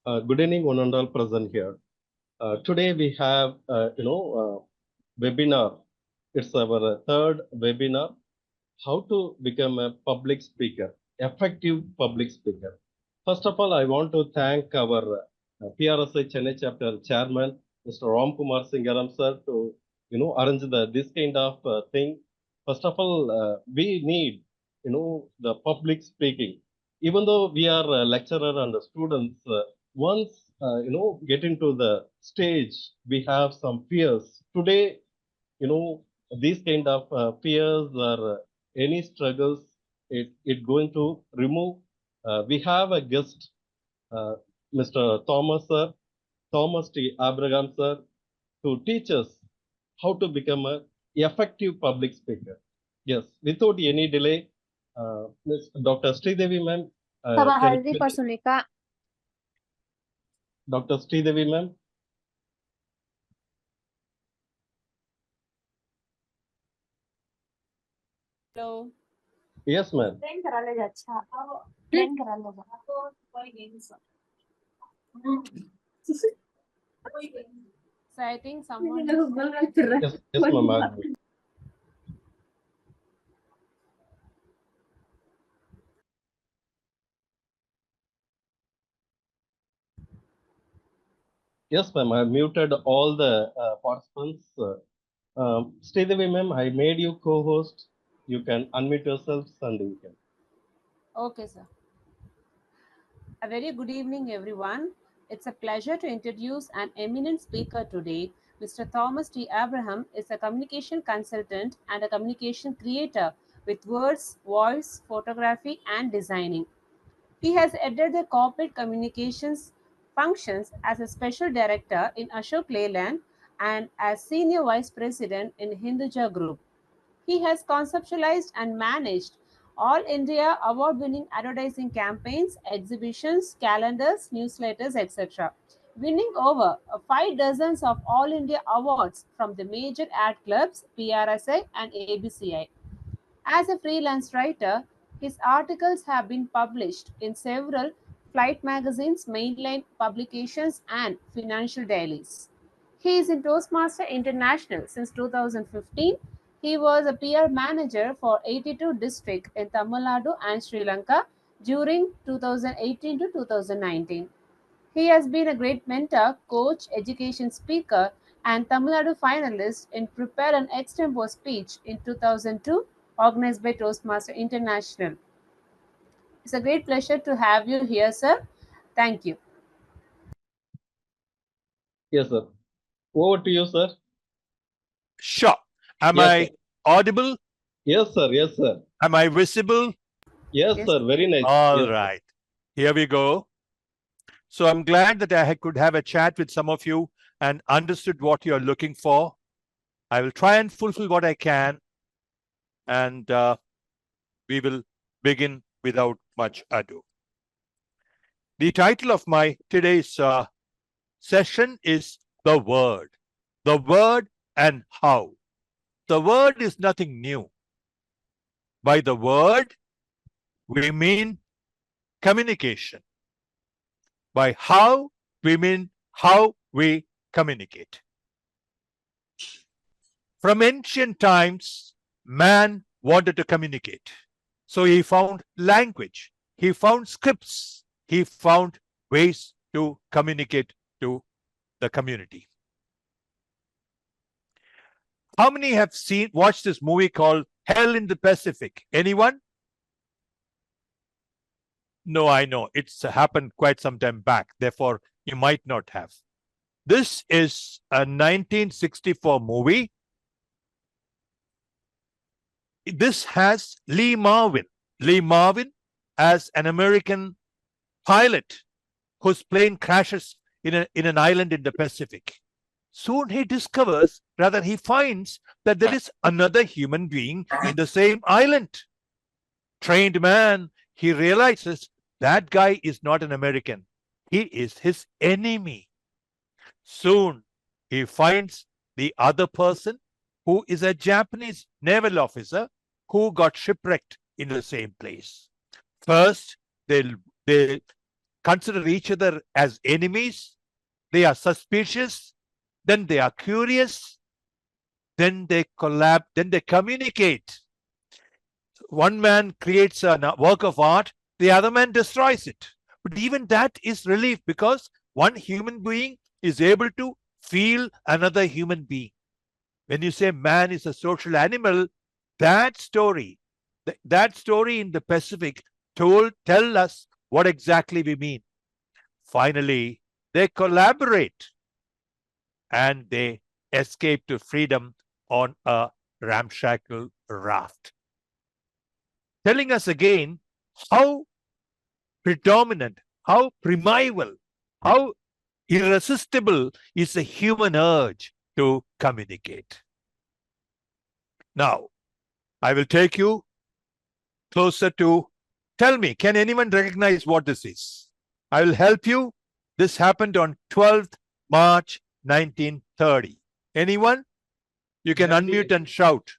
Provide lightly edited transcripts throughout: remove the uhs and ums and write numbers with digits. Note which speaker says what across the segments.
Speaker 1: Good evening, one and all present here. Today we have, webinar. It's our third webinar, how to become a public speaker, effective public speaker. First of all, I want to thank our PRSI Chennai chapter chairman, Mr. Ram Kumar Singaram sir, to arrange this kind of thing. First of all, we need the public speaking. Even though we are a lecturer and the students, once get into the stage, we have some fears. Today, these kind of fears or any struggles, it going to remove. We have a guest, uh, Mr. Thomas T. Abraham sir, to teach us how to become a effective public speaker. Yes, without any delay, Ms. Dr. Sridevi ma'am, can
Speaker 2: Halddi
Speaker 1: you
Speaker 2: Pasunika.
Speaker 1: Dr. Sridevi ma'am?
Speaker 3: Hello.
Speaker 1: Yes, ma'am.
Speaker 3: So I think someone.
Speaker 1: Yes, ma'am. Yes, ma'am. I muted all the participants. Stay the way, ma'am. I made you co-host. You can unmute yourselves and you can.
Speaker 3: Okay, sir. A very good evening, everyone. It's a pleasure to introduce an eminent speaker today. Mr. Thomas T. Abraham is a communication consultant and a communication creator with words, voice, photography, and designing. He has headed the corporate communications functions as a special director in Ashok Leyland and as senior vice president in Hinduja Group. He has conceptualized and managed all India award winning advertising campaigns, exhibitions, calendars, newsletters, etc., winning over 5 dozens of All India awards from the major ad clubs, PRSI, and ABCI. As a freelance writer, his articles have been published in several flight magazines, mainline publications, and financial dailies. He is in Toastmaster International since 2015. He was a PR manager for 82 districts in Tamil Nadu and Sri Lanka during 2018 to 2019. He has been a great mentor, coach, education speaker, and Tamil Nadu finalist in Prepare an Extempo speech in 2002, organized by Toastmaster International. It's a great pleasure to have you here, sir. Thank you.
Speaker 1: Yes, sir. Over to you, sir.
Speaker 4: Sure. Am
Speaker 1: Yes,
Speaker 4: I
Speaker 1: sir.
Speaker 4: audible?
Speaker 1: Yes, sir. Yes, sir.
Speaker 4: Am I visible?
Speaker 1: Yes,
Speaker 3: Yes.
Speaker 1: sir. Very nice.
Speaker 4: All
Speaker 1: Yes,
Speaker 4: right. Here we go. So I'm glad that I could have a chat with some of you and understood what you're looking for. I will try and fulfill what I can, and we will begin without much ado. The title of my today's session is The Word. The Word and How. The word is nothing new. By the word, we mean communication. By how, we mean how we communicate. From ancient times, man wanted to communicate. So he found language, he found scripts, he found ways to communicate to the community. How many have watched this movie called Hell in the Pacific? Anyone? No, I know. It's happened quite some time back. Therefore, you might not have. This is a 1964 movie. This has Lee Marvin. Lee Marvin as an American pilot whose plane crashes in an island in the Pacific. Soon he discovers, rather he finds, that there is another human being in the same island. Trained man, he realizes that guy is not an American. He is his enemy. Soon he finds the other person who is a Japanese naval officer who got shipwrecked in the same place. First, they consider each other as enemies. They are suspicious. Then they are curious. Then they then they communicate. One man creates a work of art, the other man destroys it. But even that is relief, because one human being is able to feel another human being. When you say man is a social animal, that story in the Pacific tell us what exactly we mean. Finally, they collaborate and they escape to freedom on a ramshackle raft, telling us again how predominant, how primeval, how irresistible is the human urge to communicate. Now, I will take you closer to, tell me, can anyone recognize what this is? I will help you. This happened on 12th March 1930. Anyone? You can unmute and shout.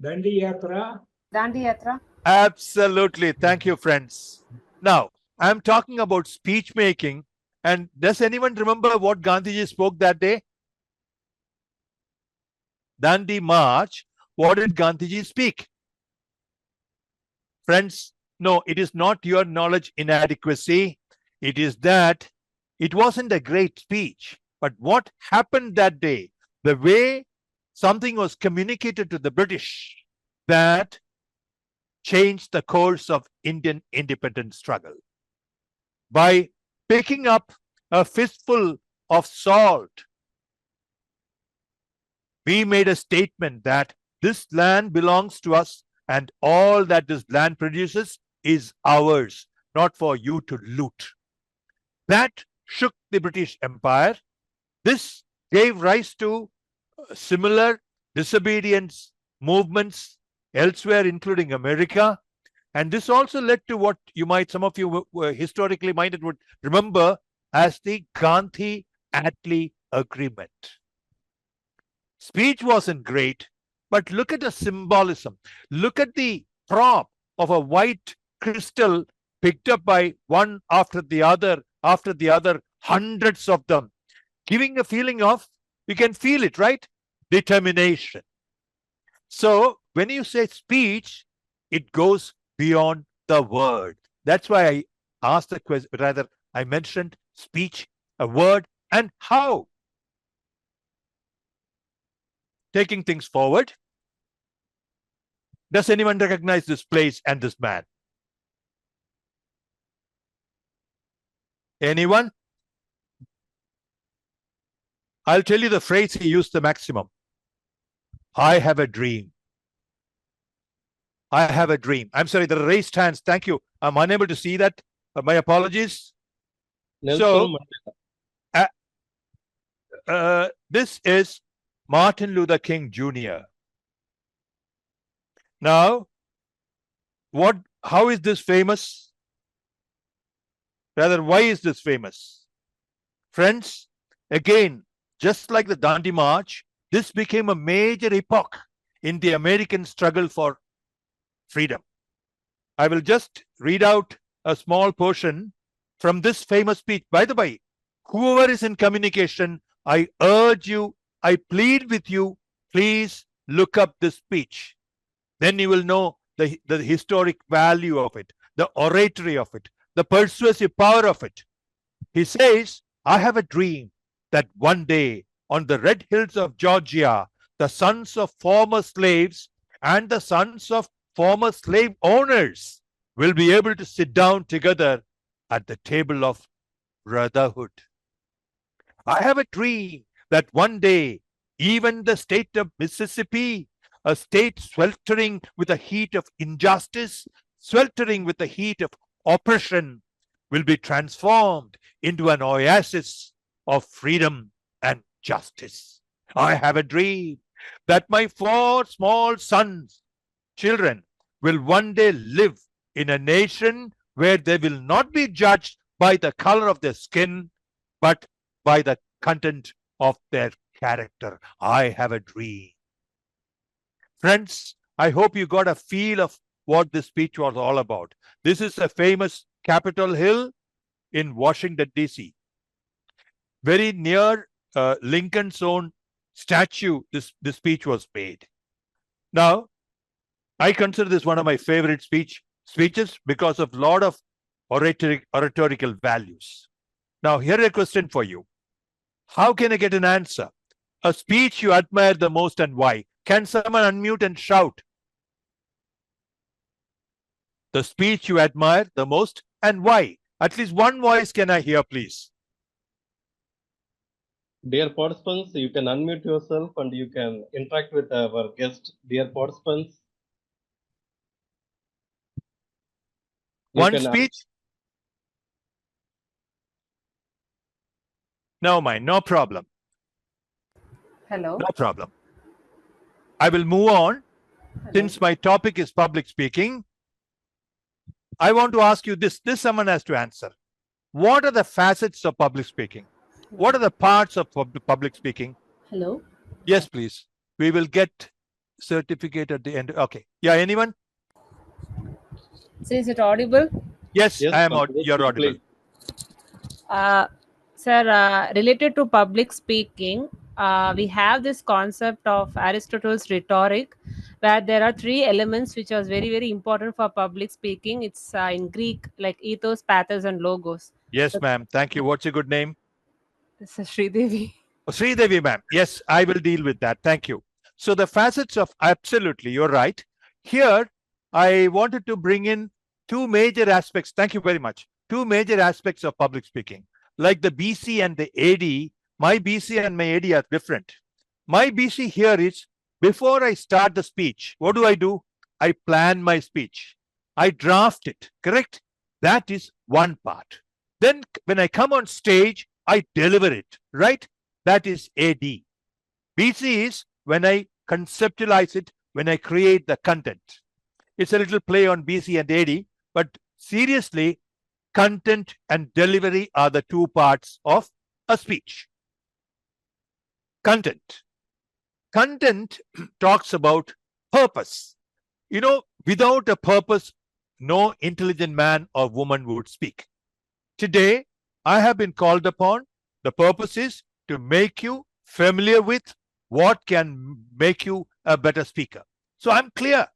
Speaker 2: Dandi Yatra.
Speaker 3: Dandi Yatra.
Speaker 4: Absolutely. Thank you, friends. Now, I'm talking about speech making. And does anyone remember what Gandhiji spoke that day? Dandi March. What did Gandhiji speak? Friends, no, it is not your knowledge inadequacy. It is that it wasn't a great speech. But what happened that day, the way something was communicated to the British, that changed the course of Indian independence struggle. By picking up a fistful of salt, we made a statement that this land belongs to us and all that this land produces is ours, not for you to loot. That shook the British Empire. This gave rise to similar disobedience movements elsewhere, including America. And this also led to what you might, some of you were historically minded would remember as the Gandhi-Attlee Agreement. Speech wasn't great, but look at the symbolism. Look at the prop of a white crystal picked up by one after the other, hundreds of them, giving a feeling of, you can feel it, right? Determination. So when you say speech, it goes beyond the word. That's why I asked the question, rather, I mentioned speech, a word, and how. Taking things forward, does anyone recognize this place and this man? Anyone? I'll tell you the phrase he used the maximum. I have a dream. I have a dream. I'm sorry, there are raised hands. Thank you. I'm unable to see that. My apologies.
Speaker 1: Nelson
Speaker 4: This is Martin Luther King Jr. Now, how is this famous? Rather, why is this famous? Friends, again, just like the Dandi March, this became a major epoch in the American struggle for freedom. I will just read out a small portion from this famous speech. By the way, whoever is in communication, I urge you, I plead with you, please look up this speech. Then you will know the historic value of it, the oratory of it, the persuasive power of it. He says, I have a dream that one day on the red hills of Georgia, the sons of former slaves and the sons of former slave owners will be able to sit down together at the table of brotherhood. I have a dream that one day, even the state of Mississippi, a state sweltering with the heat of injustice, sweltering with the heat of oppression, will be transformed into an oasis of freedom and justice. I have a dream that my 4 small sons, children, will one day live in a nation where they will not be judged by the color of their skin, but by the content of their character. I have a dream. Friends, I hope you got a feel of what this speech was all about. This is a famous Capitol Hill. in Washington, D.C. Very near Lincoln's own statue, this speech was made. Now, I consider this one of my favorite speeches because of a lot of oratorical values. Now, here a question for you. How can I get an answer? A speech you admire the most and why? Can someone unmute and shout? The speech you admire the most and why? At least one voice can I hear, please?
Speaker 1: Dear participants, you can unmute yourself and you can interact with our guest. Dear participants, you
Speaker 4: One
Speaker 1: can
Speaker 4: speech? No mind, no problem.
Speaker 3: Hello.
Speaker 4: No problem. I will move on.
Speaker 3: Hello.
Speaker 4: Since my topic is public speaking, I want to ask you this. This someone has to answer. What are the facets of public speaking? What are the parts of public speaking?
Speaker 3: Hello.
Speaker 4: Yes, please. We will get certificate at the end. Okay. Yeah, anyone?
Speaker 3: So is it audible?
Speaker 4: Yes,
Speaker 1: Yes,
Speaker 4: I am.
Speaker 1: ma'am.
Speaker 4: You're audible.
Speaker 3: Uh, Sir, related to public speaking, we have this concept of Aristotle's rhetoric, where there are three elements which are very, very important for public speaking. It's in Greek, like ethos, pathos, and logos.
Speaker 4: Yes, ma'am. Thank you. What's your good name?
Speaker 3: This is Sridevi.
Speaker 4: Oh, Sridevi, ma'am. Yes, I will deal with that. Thank you. So the facets of absolutely, you're right. Here, I wanted to bring in two major aspects. Thank you very much. Two major aspects of public speaking. Like the BC and the AD, my BC and my AD are different. My BC here is before I start the speech, what do? I plan my speech. I draft it, correct? That is one part. Then when I come on stage, I deliver it, right? That is AD. BC is when I conceptualize it, when I create the content. It's a little play on BC and AD, but seriously, content and delivery are the two parts of a speech. Content. Content talks about purpose. You know, without a purpose, no intelligent man or woman would speak. Today, I have been called upon. The purpose is to make you familiar with what can make you a better speaker. So I'm clear.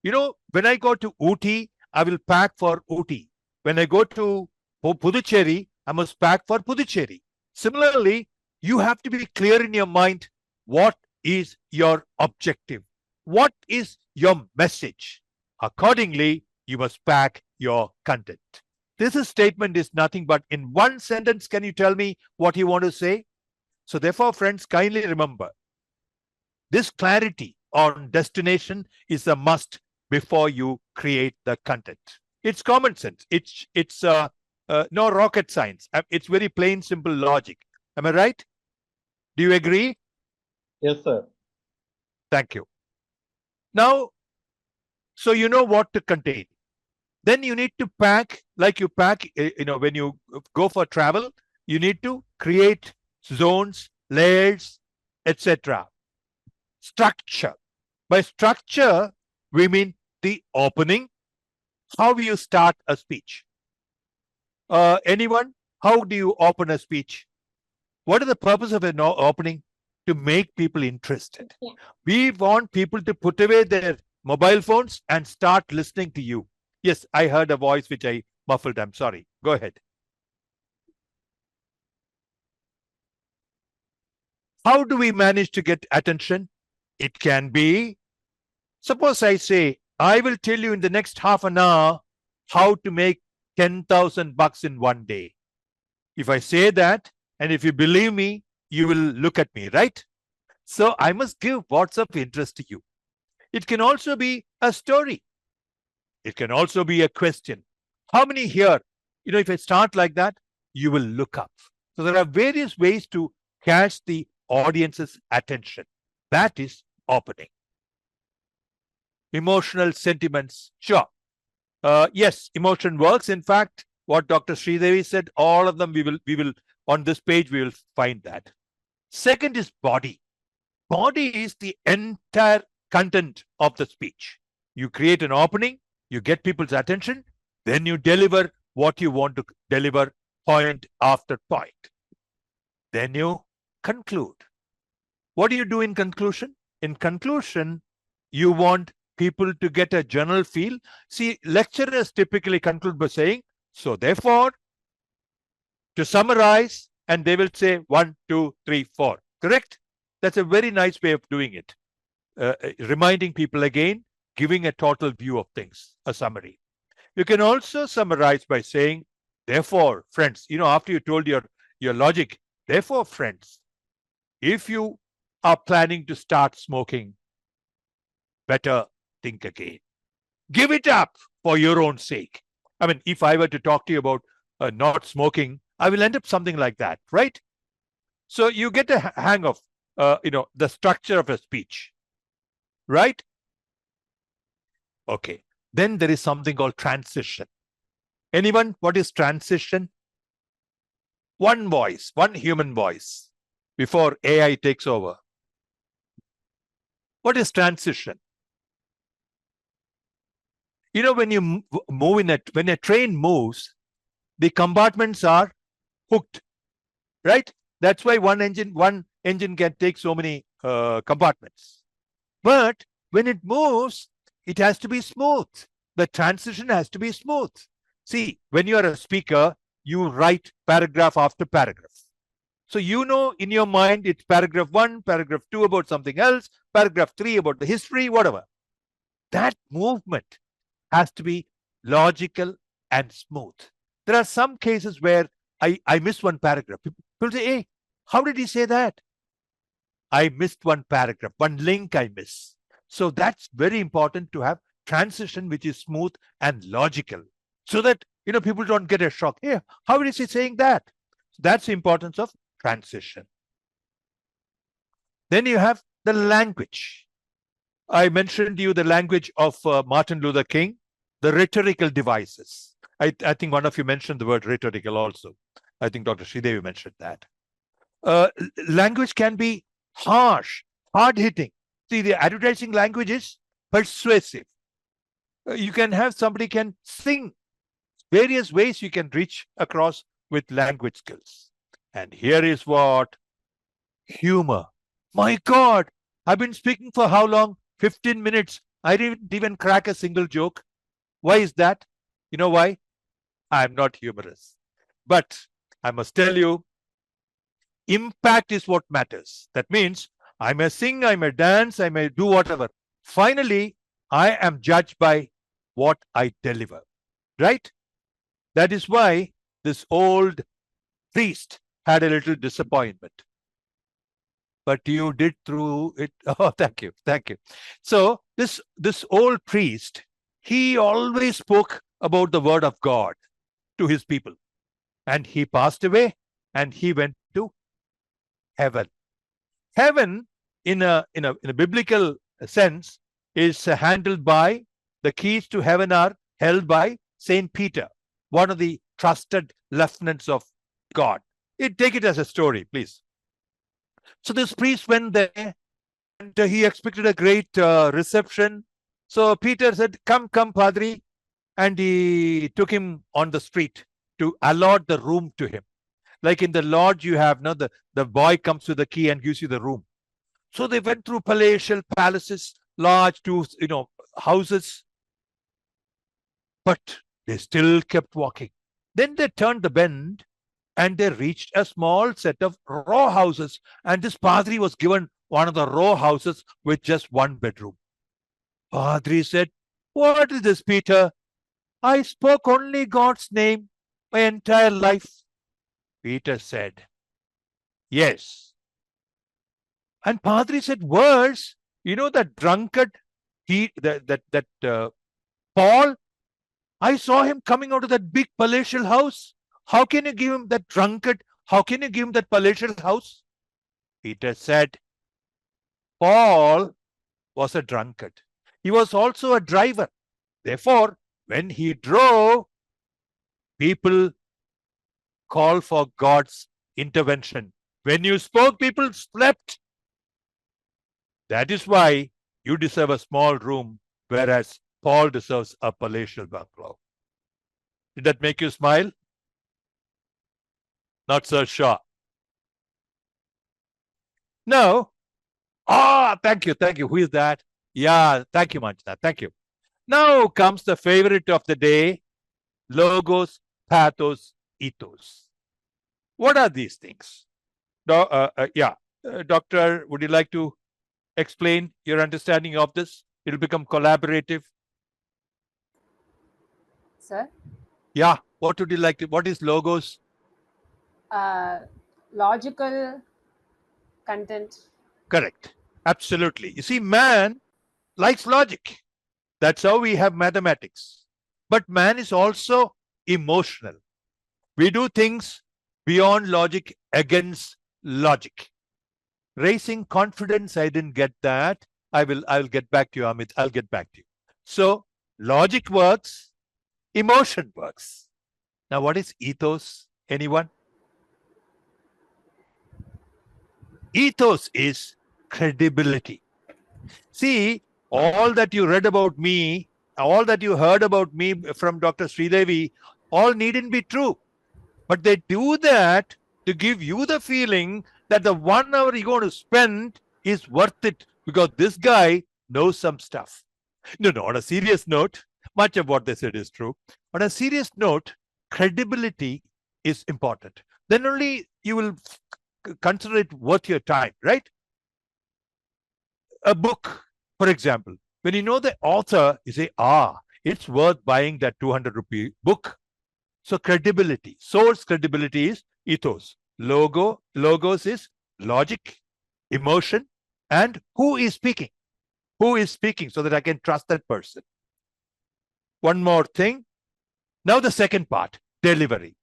Speaker 4: You know, when I go to Ooty, I will pack for Ooty. When I go to Puducherry, I must pack for Puducherry. Similarly, you have to be clear in your mind what is your objective, what is your message. Accordingly, you must pack your content. This statement is nothing but in one sentence. Can you tell me what you want to say? So therefore, friends, kindly remember, this clarity on destination is a must before you create the content. It's common sense. It's no rocket science. It's very plain, simple logic. Am I right? Do you agree?
Speaker 1: Yes, sir.
Speaker 4: Thank you. Now, so you know what to contain. Then you need to pack, like you pack, you know, when you go for travel, you need to create zones, layers, etc. Structure. By structure, we mean the opening, how you start a speech. Anyone? How do you open a speech? What is the purpose of an opening? To make people interested.
Speaker 5: Yeah.
Speaker 4: We want people to put away their mobile phones and start listening to you. Yes, I heard a voice which I muffled. I'm sorry. Go ahead. How do we manage to get attention? It can be, suppose I say, I will tell you in the next half an hour how to make $10,000 in one day. If I say that, and if you believe me, you will look at me, right? So I must give what's of interest to you. It can also be a story. It can also be a question. How many here, you know, if I start like that, you will look up. So there are various ways to catch the audience's attention. That is opening. Emotional sentiments, sure. Yes, emotion works. In fact, what Dr. Sridevi said, all of them, we will on this page, we will find that. Second is body. Body is the entire content of the speech. You create an opening, you get people's attention, then you deliver what you want to deliver point after point. Then you conclude. What do you do in conclusion? In conclusion, you want people to get a general feel. See, lecturers typically conclude by saying, so therefore, to summarize, and they will say 1, 2, 3, 4. Correct? That's a very nice way of doing it. Reminding people again, giving a total view of things, a summary. You can also summarize by saying, therefore, friends, after you told your logic, therefore, friends, if you are planning to start smoking, better think again. Give it up for your own sake. I mean, if I were to talk to you about not smoking, I will end up something like that, right? So you get a hang of, the structure of a speech, right? Okay. Then there is something called transition. Anyone? What is transition? One voice, one human voice before AI takes over. What is transition? When you move when a train moves, the compartments are hooked, right? That's why one engine can take so many compartments. But when it moves, it has to be smooth. The transition has to be smooth. See, when you are a speaker, you write paragraph after paragraph. So in your mind, it's paragraph 1, paragraph 2 about something else, paragraph 3 about the history, whatever. That movement has to be logical and smooth. There are some cases where I miss one paragraph. People say, hey, how did he say that? I missed one paragraph, one link I miss. So that's very important to have transition which is smooth and logical so that, people don't get a shock. Hey, how is he saying that? That's the importance of transition. Then you have the language. I mentioned to you the language of Martin Luther King, the rhetorical devices. I think one of you mentioned the word rhetorical also. I think Dr. Sridevi mentioned that. Language can be harsh, hard-hitting. See, the advertising language is persuasive. You can have somebody can sing. Various ways you can reach across with language skills. And here is what? Humor. My God, I've been speaking for how long? 15 minutes. I didn't even crack a single joke. Why is that? You know why? I'm not humorous. But I must tell you, impact is what matters. That means I may sing, I may dance, I may do whatever. Finally, I am judged by what I deliver. Right? That is why this old priest had a little disappointment. But you did through it. Oh, thank you. Thank you. So this old priest, he always spoke about the word of God to his people. And he passed away and he went to heaven. Heaven, in a biblical sense, is handled by, the keys to heaven are held by Saint Peter, one of the trusted lieutenants of God. Take it as a story, please. So this priest went there and he expected a great reception. So Peter said, come, Padri. And he took him on the street to allot the room to him. Like in the lodge, you have the boy comes with the key and gives you the room. So they went through palatial palaces, large houses. But they still kept walking. Then they turned the bend and they reached a small set of row houses. And this Padri was given one of the row houses with just one bedroom. Padri said, what is this, Peter? I spoke only God's name my entire life. Peter said, yes. And Padri said, worse, that drunkard, Paul, I saw him coming out of that big palatial house. How can you give him that drunkard? How can you give him that palatial house? Peter said, Paul was a drunkard. He was also a driver. Therefore, when he drove, people call for God's intervention. When you spoke, people slept. That is why you deserve a small room, whereas Paul deserves a palatial bungalow. Did that make you smile? Not so sure. No. Thank you. Thank you. Who is that? Yeah, thank you, Manjana. Thank you. Now comes the favorite of the day, logos, pathos, ethos. What are these things? Doctor, would you like to explain your understanding of this? It'll become collaborative.
Speaker 3: Sir,
Speaker 4: Yeah. What would you like to? What is logos?
Speaker 3: logical content.
Speaker 4: Correct. Absolutely. You see, man likes logic. That's how we have mathematics. But man is also emotional. We do things beyond logic, against logic. Raising confidence, I didn't get that. I'll get back to you, Amit. I'll get back to you. So logic works, emotion works. Now, what is ethos? Anyone? Ethos is credibility. See, all that you read about me, all that you heard about me from Dr. Sridevi, all needn't be true. But they do that to give you the feeling that the 1 hour you're going to spend is worth it because this guy knows some stuff. No, on a serious note, much of what they said is true. On a serious note, credibility is important. Then only you will consider it worth your time, right? A book, for example, when you know the author, you say, it's worth buying that 200 rupee book. So credibility, source credibility is ethos. Logos is logic, emotion, and who is speaking. Who is speaking so that I can trust that person. One more thing. Now the second part, delivery.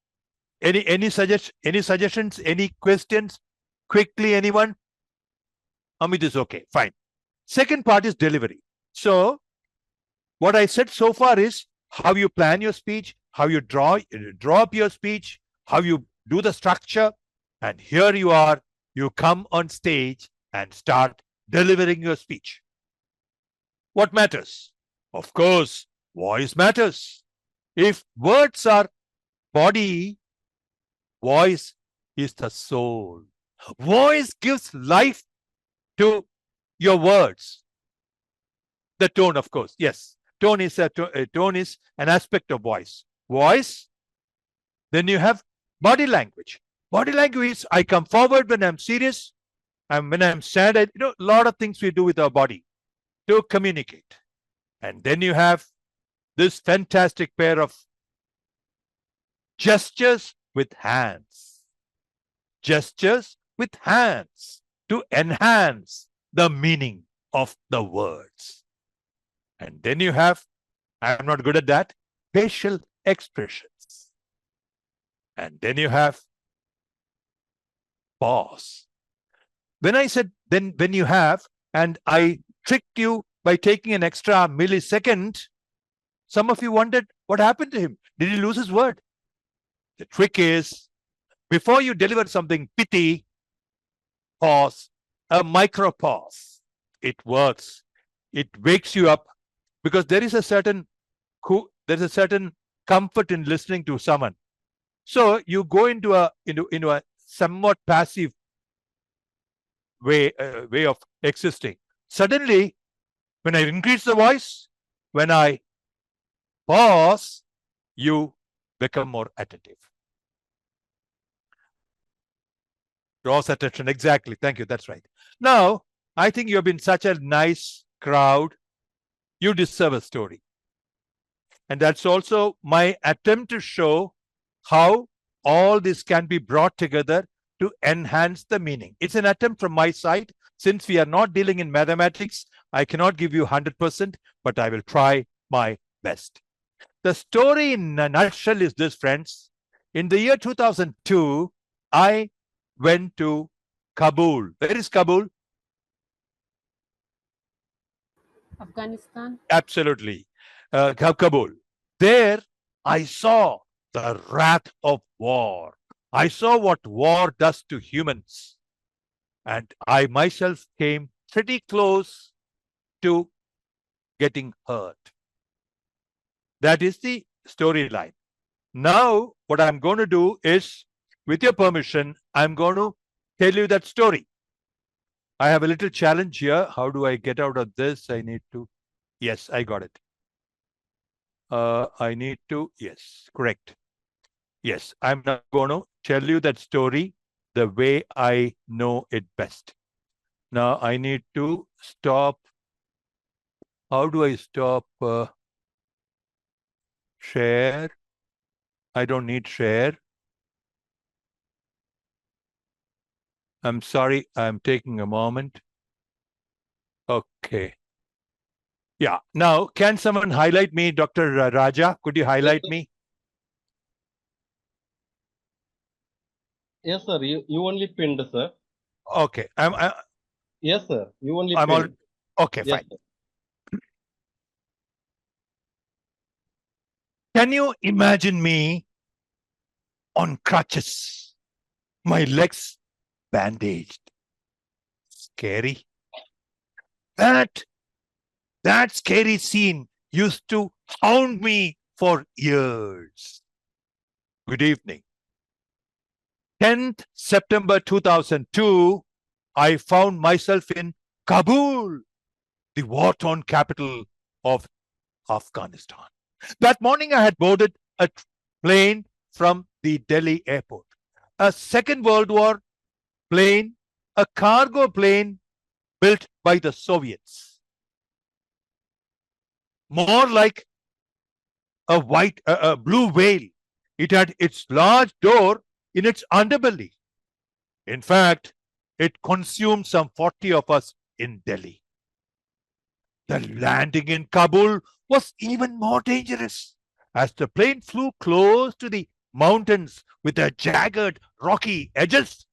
Speaker 4: Any suggestions, any questions? Quickly, anyone? Amit is okay, fine. Second part is delivery. So what I said so far is how you plan your speech, how you draw up your speech, how you do the structure. And here you are, you come on stage and start delivering your speech. What matters? Of course, voice matters. If words are body, voice is the soul. Voice gives life to your words. The tone, of course, yes. Tone is an aspect of voice. Voice, then you have body language. Body language is I come forward when I'm serious, and when I'm sad. A lot of things we do with our body to communicate. And then you have this fantastic pair of gestures with hands. Gestures with hands to enhance the meaning of the words. And then you have, I'm not good at that, facial expressions. And then you have pause. When I said then when you have, and I tricked you by taking an extra millisecond, some of you wondered what happened to him. Did he lose his word? The trick is, before you deliver something pithy, pause, a micro pause. It works. It wakes you up because there is a certain comfort in listening to someone. So you go into a somewhat passive way of existing. Suddenly, when I increase the voice, when I pause, you become more attentive. Draws attention. Exactly. Thank you. That's right. Now, I think you have been such a nice crowd. You deserve a story. And that's also my attempt to show how all this can be brought together to enhance the meaning. It's an attempt from my side. Since we are not dealing in mathematics, I cannot give you 100%, but I will try my best. The story in a nutshell is this, friends. In the year 2002, I went to Kabul. Where is Kabul?
Speaker 3: Afghanistan.
Speaker 4: Absolutely. Kabul. There, I saw the wrath of war. I saw what war does to humans. And I myself came pretty close to getting hurt. That is the storyline. Now, what I'm going to do is with your permission, I'm going to tell you that story. I have a little challenge here. How do I get out of this? I need to. Yes, I got it. I need to. Yes, correct. Yes, I'm not going to tell you that story the way I know it best. Now I need to stop. How do I stop share? I don't need share. I'm sorry, I'm taking a moment. Okay. Yeah. Now, can someone highlight me, Dr. Raja? Could you highlight me?
Speaker 1: Yes, sir. You only pinned, sir.
Speaker 4: Okay.
Speaker 1: Yes, sir. You only
Speaker 4: I'm all
Speaker 1: pinned.
Speaker 4: okay.
Speaker 1: Yes,
Speaker 4: Fine.
Speaker 1: sir.
Speaker 4: Can you imagine me on crutches, my legs bandaged? Scary. That scary scene used to hound me for years. Good evening. 10th September 2002, I found myself in Kabul, the war-torn capital of Afghanistan. That morning, I had boarded a plane from the Delhi airport. A Second World War plane, a cargo plane built by the Soviets. More like a blue whale. It had its large door in its underbelly. In fact, it consumed some 40 of us in Delhi. The landing in Kabul was even more dangerous as the plane flew close to the mountains with their jagged, rocky edges.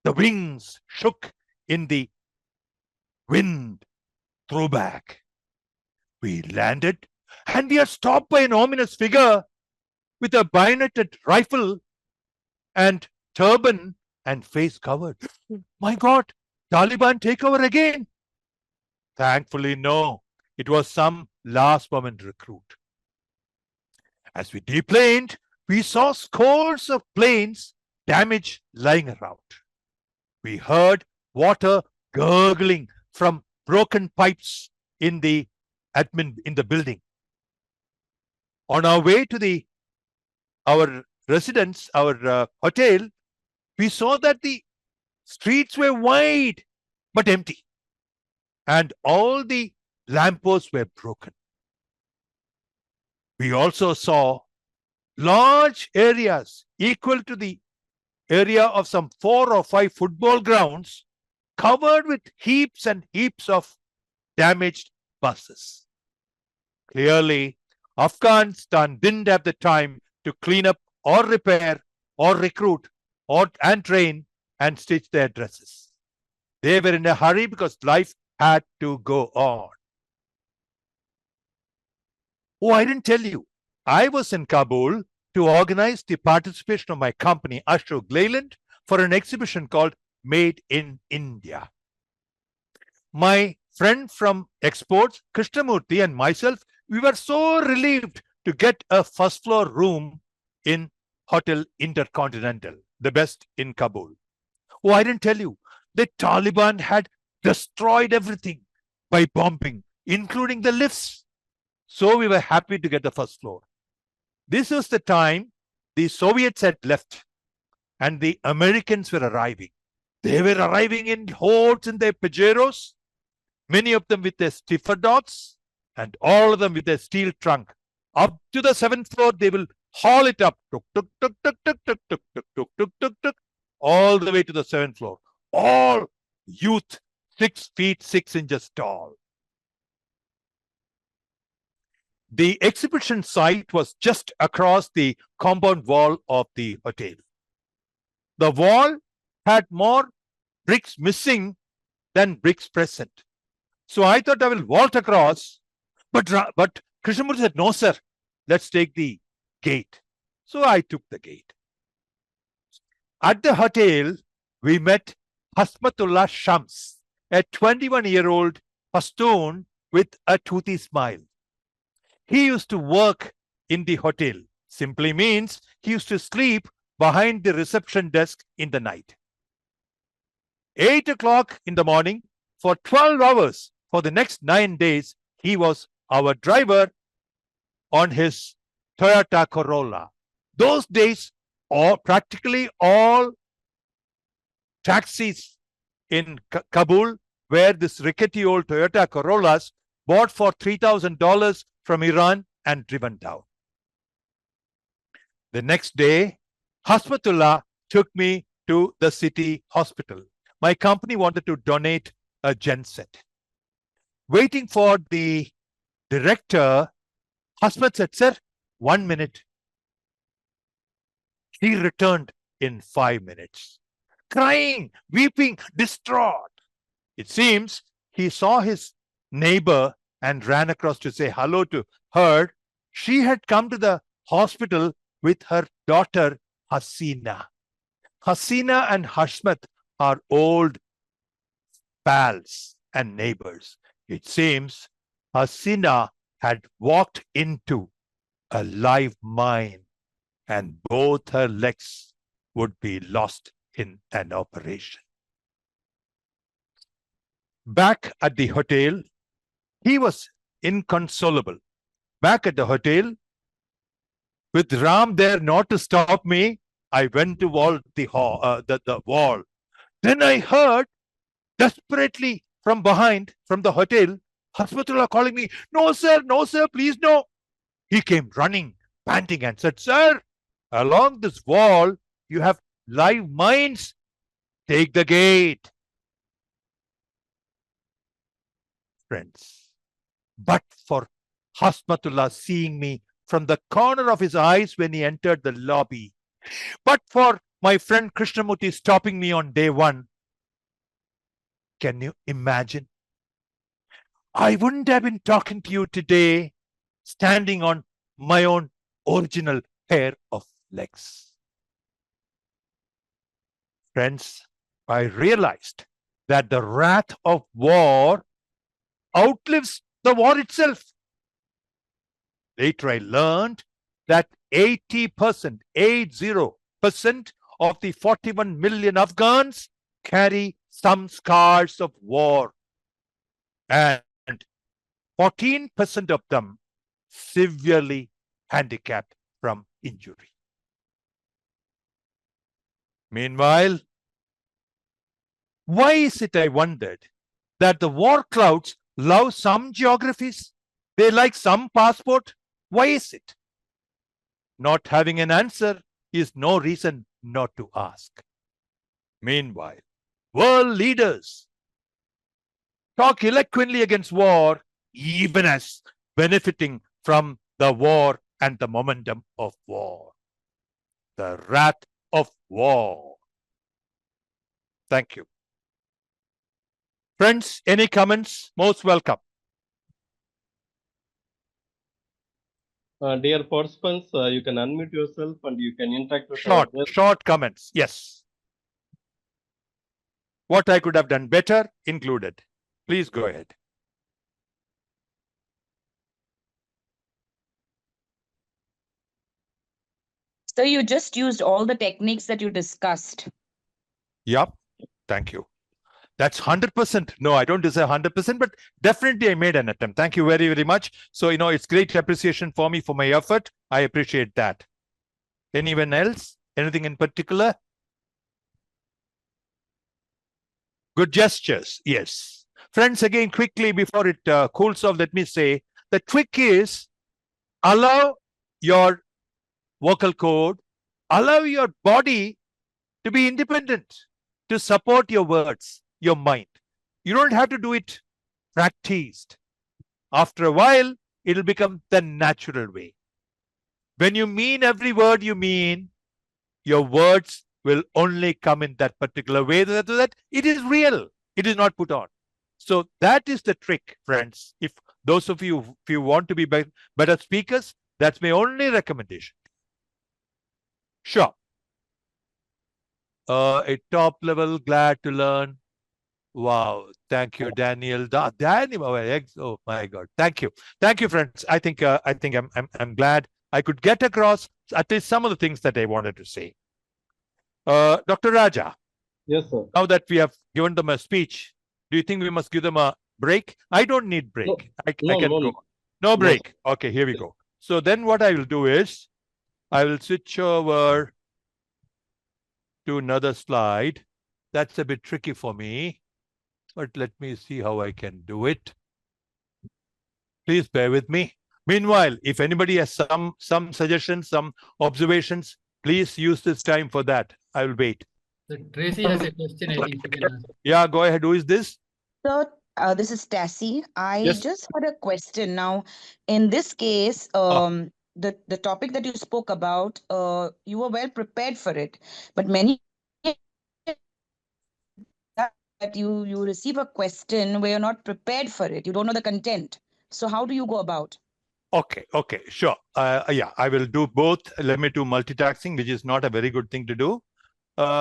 Speaker 4: The wings shook in the wind threw back. We landed and we are stopped by an ominous figure with a bayoneted rifle and turban and face covered. My God, Taliban takeover again. Thankfully, no. It was some last moment recruit. As we deplaned, we saw scores of planes damaged lying around. We heard water gurgling from broken pipes in the building. On our way to our residence, our hotel, we saw that the streets were wide but empty, and all the lampposts were broken. We also saw large areas equal to the area of some 4 or 5 football grounds covered with heaps and heaps of damaged buses. Clearly, Afghanistan didn't have the time to clean up or repair or recruit and train and stitch their dresses. They were in a hurry because life had to go on. Oh, I didn't tell you. I was in Kabul to organize the participation of my company, Ashok Leyland, for an exhibition called Made in India. My friend from exports, Krishnamurthy, and myself, we were so relieved to get a first floor room in Hotel Intercontinental, the best in Kabul. Oh, I didn't tell you. The Taliban had destroyed everything by bombing, including the lifts. So we were happy to get the first floor. This was the time the Soviets had left and the Americans were arriving. They were arriving in hordes in their Pajeros, many of them with their stiffer dogs, and all of them with their steel trunk. Up to the 7th floor, they will haul it up, tuk, tuk, tuk, tuk, tuk, tuk, tuk, tuk, tuk, tuk, tuk, tuk, all the way to the 7th floor. All youth 6 feet 6 inches tall. The exhibition site was just across the compound wall of the hotel. The wall had more bricks missing than bricks present. So I thought I will vault across, but Krishnamurthy said, no, sir, let's take the gate. So I took the gate. At the hotel, we met Hasmatullah Shams, a 21-year-old Pashtun with a toothy smile. He used to work in the hotel. Simply means he used to sleep behind the reception desk in the night. 8 o'clock in the morning, for 12 hours for the next 9 days, he was our driver on his Toyota Corolla. Those days, practically all taxis in Kabul were this rickety old Toyota Corollas bought for $3,000 from Iran and driven down. The next day, Hasmatullah took me to the city hospital. My company wanted to donate a genset. Waiting for the director, Hasmat said, "Sir, 1 minute." He returned in 5 minutes, crying, weeping, distraught. It seems he saw his neighbor and ran across to say hello to her. She had come to the hospital with her daughter, Hasina. Hasina and Hasmat are old pals and neighbors. It seems Hasina had walked into a live mine and both her legs would be lost in an operation. Back at the hotel, he was inconsolable. Back at the hotel, with Ram there not to stop me, I went to the wall. Then I heard desperately from behind, from the hotel, Hasmatullah calling me, no, sir, please, no. He came running, panting, and said, "Sir, along this wall, you have live mines. Take the gate." Friends, but for Hasmatullah seeing me from the corner of his eyes when he entered the lobby, but for my friend Krishnamurti stopping me on day 1, can you imagine? I wouldn't have been talking to you today standing on my own original pair of legs. Friends, I realized that the wrath of war outlives the war itself. Later I learned that 80% of the 41 million Afghans carry some scars of war, and 14% of them severely handicapped from injury. Meanwhile, why is it, I wondered, that the war clouds love some geographies? They like some passport? Why is it? Not having an answer is no reason not to ask. Meanwhile, world leaders talk eloquently against war, even as benefiting from the war and the momentum of war. The wrath of war. Thank you. Friends, any comments? Most welcome.
Speaker 1: Dear participants, you can unmute yourself and you can interact with our guests.
Speaker 4: Short comments. Yes. What I could have done better included. Please go ahead.
Speaker 5: So you just used all the techniques that you discussed.
Speaker 4: Yep. Thank you. That's 100%. No, I don't deserve 100%, but definitely I made an attempt. Thank you very, very much. So, it's great appreciation for me for my effort. I appreciate that. Anyone else? Anything in particular? Good gestures. Yes. Friends, again, quickly before it cools off, let me say the trick is allow your vocal cord, allow your body to be independent, to support your words, your mind. You don't have to do it practiced. After a while, it'll become the natural way. When you mean every word you mean, your words will only come in that particular way, that it is real. It is not put on. So that is the trick, friends. If those of you, if you want to be better speakers, that's my only recommendation. Sure. A top level, glad to learn. Wow. Thank you, Daniel. Daniel, oh my God. Thank you. Thank you, friends. I think I'm glad I could get across at least some of the things that I wanted to say. Dr. Raja,
Speaker 1: Yes, sir.
Speaker 4: now that we have given them a speech, do you think we must give them a break? I don't need break. I
Speaker 1: no,
Speaker 4: can
Speaker 1: no,
Speaker 4: go. No
Speaker 1: no.
Speaker 4: break. Okay, here we go. So then what I will do is, I will switch over to another slide. That's a bit tricky for me, but let me see how I can do it. Please bear with me. Meanwhile, if anybody has some suggestions, some observations, please use this time for that. I will wait.
Speaker 6: So Tracy has a question, I think she can ask.
Speaker 4: Yeah, go ahead. Who is this?
Speaker 5: So, this is Tassie. I
Speaker 4: Yes.
Speaker 5: just had a question. Now, in this case, the topic that you spoke about, you were well prepared for it, but many that you receive a question where you're not prepared for it. You don't know the content. So how do you go about?
Speaker 4: Okay, sure. Yeah, I will do both. Let me do multitasking, which is not a very good thing to do.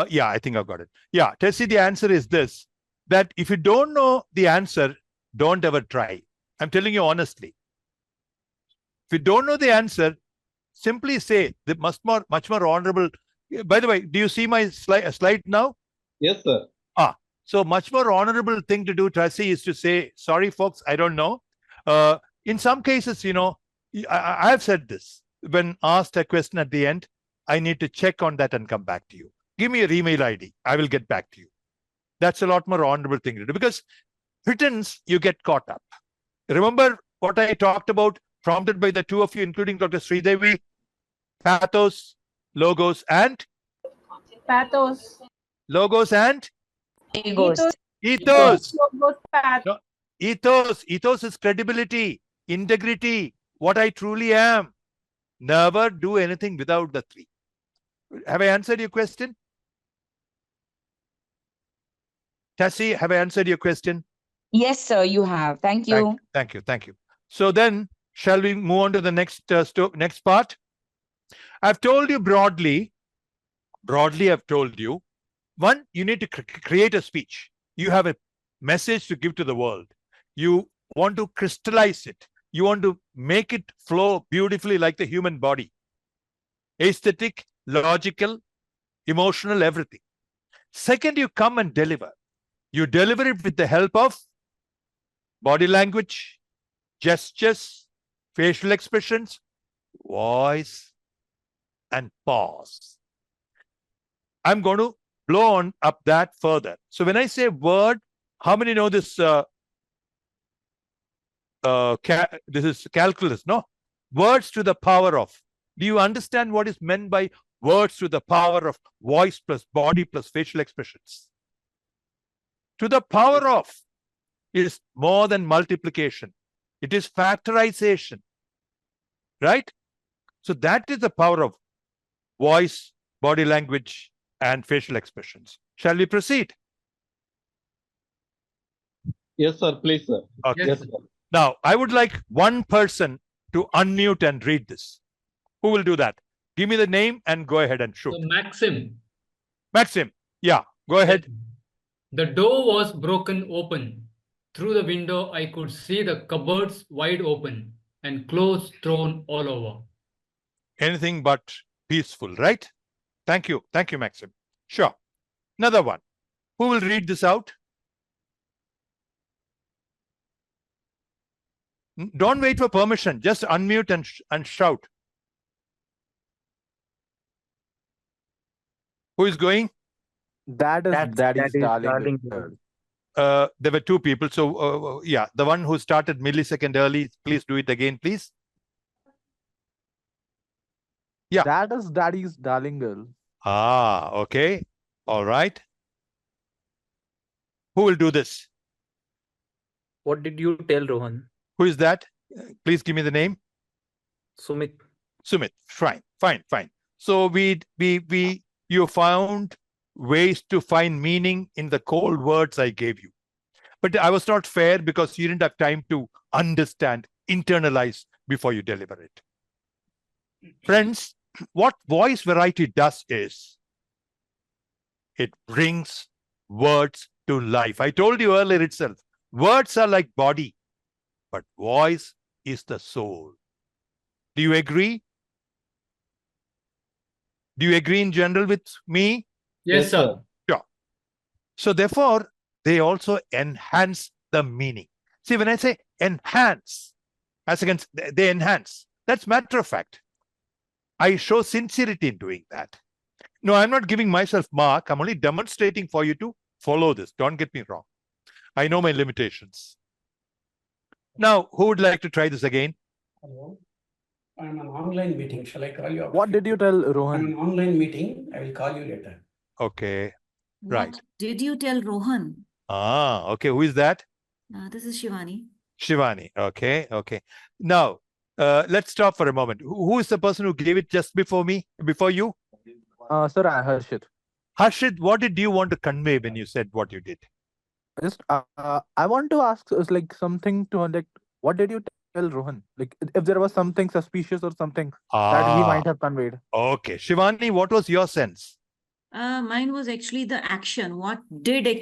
Speaker 4: Yeah, I think I've got it. Yeah, Tessie, the answer is this, that if you don't know the answer, don't ever try. I'm telling you honestly. If you don't know the answer, simply say the much more honorable. By the way, do you see my slide now?
Speaker 1: Yes, sir.
Speaker 4: So much more honorable thing to do, Tracy, is to say, sorry, folks, I don't know. In some cases, you know, I have said this. When asked a question at the end, I need to check on that and come back to you. Give me your email ID. I will get back to you. That's a lot more honorable thing to do, because writtens, you get caught up. Remember what I talked about, prompted by the two of you, including Dr. Sridevi? Pathos, logos, and?
Speaker 3: Pathos.
Speaker 4: Logos and?
Speaker 5: Egos.
Speaker 4: Ethos.
Speaker 3: Logos, pathos.
Speaker 4: No, ethos is credibility, integrity, what I truly am. Never do anything without the three. Have I answered your question? Tassie, have I answered your question?
Speaker 5: Yes, sir, you have. Thank you.
Speaker 4: Thank you. So then, shall we move on to the next next part? I've told you broadly, I've told you, one, you need to create a speech. You have a message to give to the world. You want to crystallize it. You want to make it flow beautifully like the human body. Aesthetic, logical, emotional, everything. Second, you come and deliver. You deliver it with the help of body language, gestures, facial expressions, voice, and pause. I'm going to blow on up that further. So when I say word, how many know this? This is calculus, no? Words to the power of. Do you understand what is meant by words to the power of voice plus body plus facial expressions? To the power of is more than multiplication. It is factorization, right? So that is the power of voice, body language, and facial expressions. Shall we proceed?
Speaker 1: Yes, sir. Please, sir.
Speaker 4: Okay.
Speaker 1: Yes, sir.
Speaker 4: Now, I would like one person to unmute and read this. Who will do that? Give me the name and go ahead and shoot.
Speaker 6: So Maxim,
Speaker 4: Maxim, yeah, go ahead.
Speaker 6: the door was broken open. Through the window, I could see the cupboards wide open and clothes thrown all over.
Speaker 4: Anything but peaceful, right? Thank you, Maxim. Sure. Another one. Who will read this out? Don't wait for permission. Just unmute and shout. Who is going?
Speaker 7: That is Daddy's darling girl.
Speaker 4: There were two people. So, yeah, the one who started millisecond early, please do it again, please. Yeah.
Speaker 7: That is Daddy's darling girl.
Speaker 4: Ah, okay. All right. Who will do this?
Speaker 8: What did you tell Rohan?
Speaker 4: Who is that? Please give me the name.
Speaker 8: Sumit.
Speaker 4: Sumit. Fine. So you found ways to find meaning in the cold words I gave you. But I was not fair because you didn't have time to understand, internalize before you deliver it. Friends, what voice variety does is it brings words to life. I told you earlier itself, words are like body, but voice is the soul. Do you agree? Do you agree in general with me?
Speaker 6: Yes, sir.
Speaker 4: Sure. So therefore, they also enhance the meaning. See, when I say enhance, as against they enhance, that's matter of fact. I show sincerity in doing that. No, I'm not giving myself mark. I'm only demonstrating for you to follow this. Don't get me wrong. I know my limitations. Now, who would like to try this again?
Speaker 9: Hello. I'm on online meeting. Shall I call you after?
Speaker 7: What did you tell
Speaker 9: I'm
Speaker 7: Rohan?
Speaker 9: on online meeting. I will call you later.
Speaker 4: Okay. Right.
Speaker 10: What did you tell Rohan?
Speaker 4: Okay. Who is that?
Speaker 10: This is Shivani.
Speaker 4: Shivani. Okay. Okay. Now, let's stop for a moment. Who is the person who gave it just before me, before you?
Speaker 7: Sir, Harshit.
Speaker 4: Harshit, what did you want to convey when you said what you did?
Speaker 7: Just I want to ask like something to like what did you tell Rohan? Like if there was something suspicious or something that he might have conveyed.
Speaker 4: Okay. Shivani, what was your sense?
Speaker 10: Mine was actually the action. What he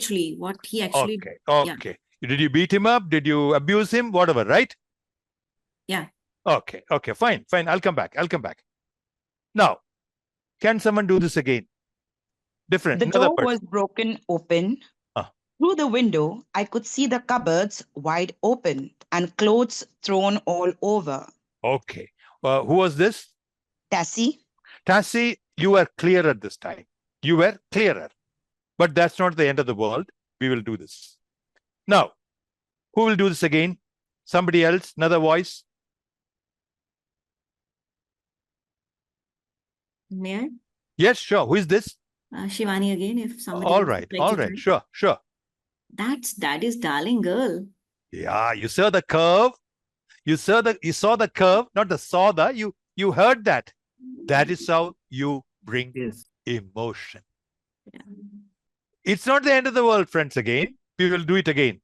Speaker 10: actually.
Speaker 4: Okay. Okay. Did you beat him up? Did you abuse him? Whatever, right?
Speaker 10: Yeah.
Speaker 4: Okay. Okay. Fine. Fine. I'll come back. Now, can someone do this again? Different.
Speaker 5: The
Speaker 4: Another
Speaker 5: door
Speaker 4: person.
Speaker 5: was broken open. Through the window, I could see the cupboards wide open and clothes thrown all over.
Speaker 4: Okay. Who was this?
Speaker 5: Tassie.
Speaker 4: Tassie, you were clearer this time. You were clearer. But that's not the end of the world. We will do this. Now, who will do this again? Somebody else? Another voice?
Speaker 10: May I?
Speaker 4: Yes, sure. Who is this?
Speaker 10: Shivani again, if somebody.
Speaker 4: All
Speaker 10: else
Speaker 4: right.
Speaker 10: would like
Speaker 4: All
Speaker 10: to
Speaker 4: right.
Speaker 10: try.
Speaker 4: Sure.
Speaker 10: That's Daddy's darling girl.
Speaker 4: Yeah, you saw the curve. You saw the curve, not the saw the. You heard that. That is how you bring emotion.
Speaker 10: Yeah.
Speaker 4: It's not the end of the world, friends. Again, we will do it again.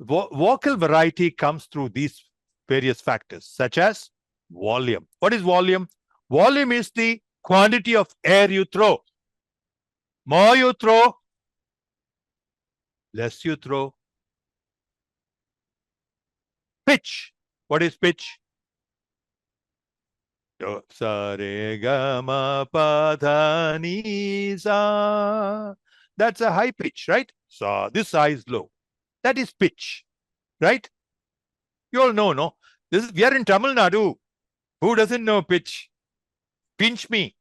Speaker 4: Vocal variety comes through these various factors, such as volume. What is volume? Volume is the quantity of air you throw. More you throw, less you throw. Pitch. What is pitch? Sa re ga ma pa dha ni sa. That's a high pitch, right? So this sa is low. That is pitch, right? You all know, no? We are in Tamil Nadu. Who doesn't know pitch? Pinch me.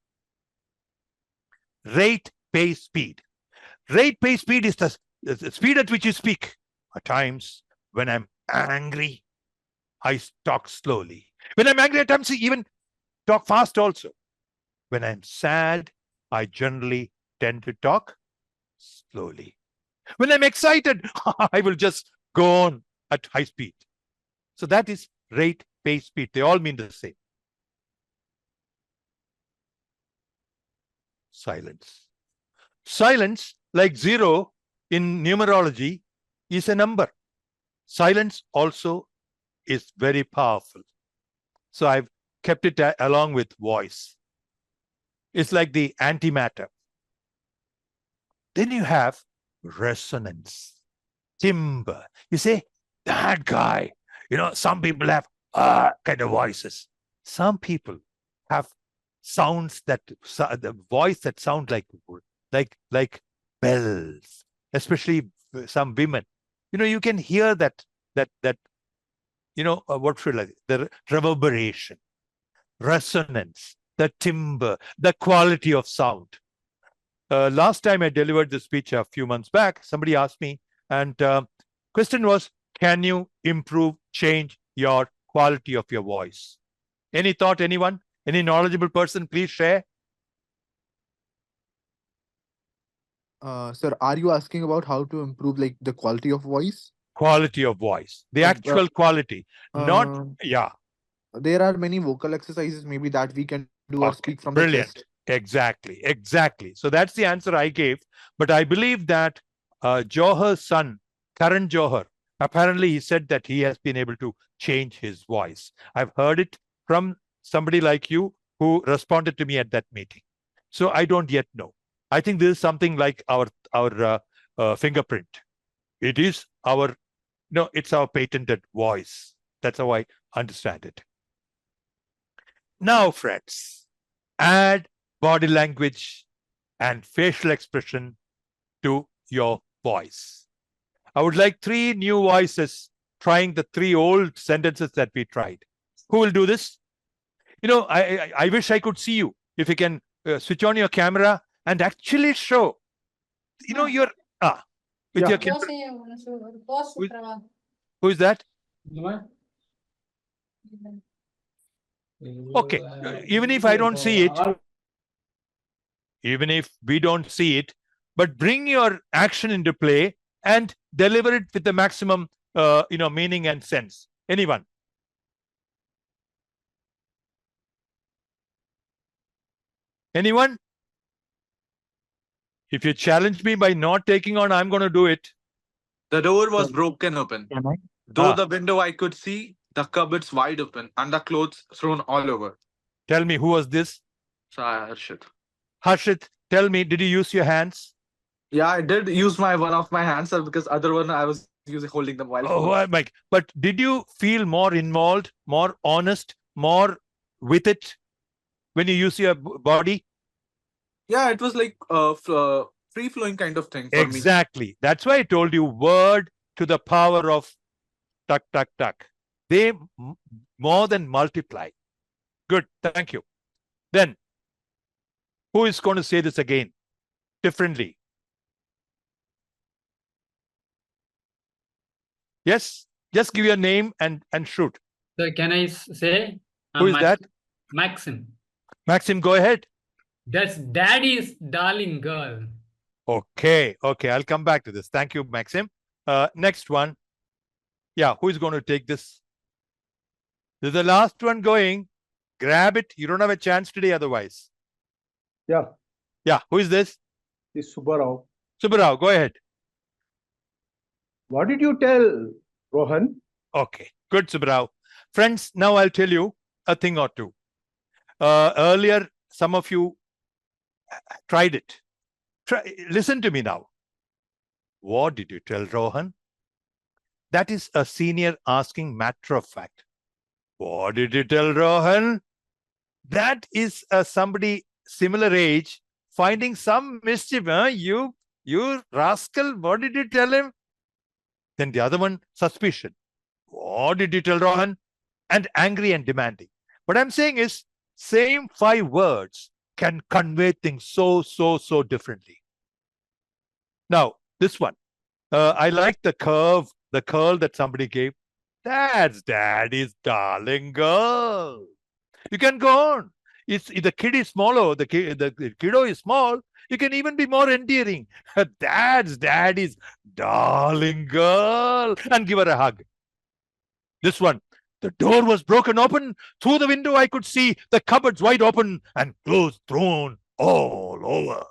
Speaker 4: Rate, pace, speed. Rate, pace, speed is the speed at which you speak. At times, when I'm angry, I talk slowly. When I'm angry, at times I even talk fast also. When I'm sad, I generally tend to talk slowly. When I'm excited, I will just go on at high speed. So that is rate, pace, speed. They all mean the same. Silence. Silence, like zero in numerology, is a number. Silence also is very powerful. So I've kept it along with voice. It's like the antimatter. Then you have resonance, timbre. You say, that guy. You know, some people have kind of voices. Some people have sounds that the voice that sounds like bells, especially some women. You know, you can hear that you know, what should I say? The reverberation, resonance, the timbre, the quality of sound. Last time I delivered this speech a few months back, somebody asked me, and question was, can you improve, change your quality of your voice? Any thought, anyone? Any knowledgeable person, please share.
Speaker 11: Sir, are you asking about how to improve like the quality of voice?
Speaker 4: Quality of voice, the actual quality, not, yeah.
Speaker 11: There are many vocal exercises maybe that we can do or speak from the chest.
Speaker 4: Exactly. So that's the answer I gave. But I believe that Johor's son, Karan Johar, apparently he said that he has been able to change his voice. I've heard it from somebody like you who responded to me at that meeting. So I don't yet know. I think this is something like our fingerprint. It is our, no, it's our patented voice. That's how I understand it. Now, friends, add body language, and facial expression to your voice. I would like 3 new voices trying the 3 old sentences that we tried. Who will do this? You know, I wish I could see you. If you can switch on your camera and actually show, you know, your with your camera. Who is that? Okay, even if I don't see it, even if we don't see it, but bring your action into play and deliver it with the maximum, meaning and sense. Anyone? Anyone? If you challenge me by not taking on, I'm going to do it.
Speaker 11: The door was broken open.
Speaker 7: Can I?
Speaker 11: Though the window I could see, the cupboards wide open, and the clothes thrown all over.
Speaker 4: Tell me, who was this?
Speaker 11: Harshit.
Speaker 4: Harshit, tell me, did you use your hands?
Speaker 11: Yeah, I did use one of my hands, sir, because other one I was holding the mobile phone.
Speaker 4: Oh, Mike, but did you feel more involved, more honest, more with it when you use your body?
Speaker 11: Yeah, it was like free flowing kind of thing for me.
Speaker 4: Exactly. That's why I told you word to the power of tuck, tuck, tuck. They more than multiply. Good. Thank you. Then, who is going to say this again differently? Yes, just give your name and shoot.
Speaker 6: So can I say?
Speaker 4: Who is that?
Speaker 6: Maxim.
Speaker 4: Maxim, go ahead.
Speaker 6: That's daddy's darling girl.
Speaker 4: Okay, I'll come back to this. Thank you, Maxim. Next one. Yeah, who is going to take this? This is the last one going. Grab it. You don't have a chance today otherwise.
Speaker 2: Yeah,
Speaker 4: Yeah, who is this?
Speaker 2: this Subbarao.
Speaker 4: Subbarao, go ahead.
Speaker 2: What did you tell Rohan?
Speaker 4: Okay, good, Subbarao. Friends, now I'll tell you a thing or two. Earlier, some of you tried it. Listen to me now. What did you tell Rohan? That is a senior asking matter of fact. What did you tell Rohan? That is somebody similar age finding some mischief. Huh? You rascal, what did you tell him? Then the other one, suspicion. What did you tell Rohan? And angry and demanding. What I'm saying is, same 5 words can convey things so differently. Now, this one. I like the curl that somebody gave. That's daddy's darling girl. You can go on. The kid is smaller, the kiddo is small. You can even be more endearing. That's daddy's darling girl. And give her a hug. This one. The door was broken open. Through the window I could see the cupboards wide open and clothes thrown all over.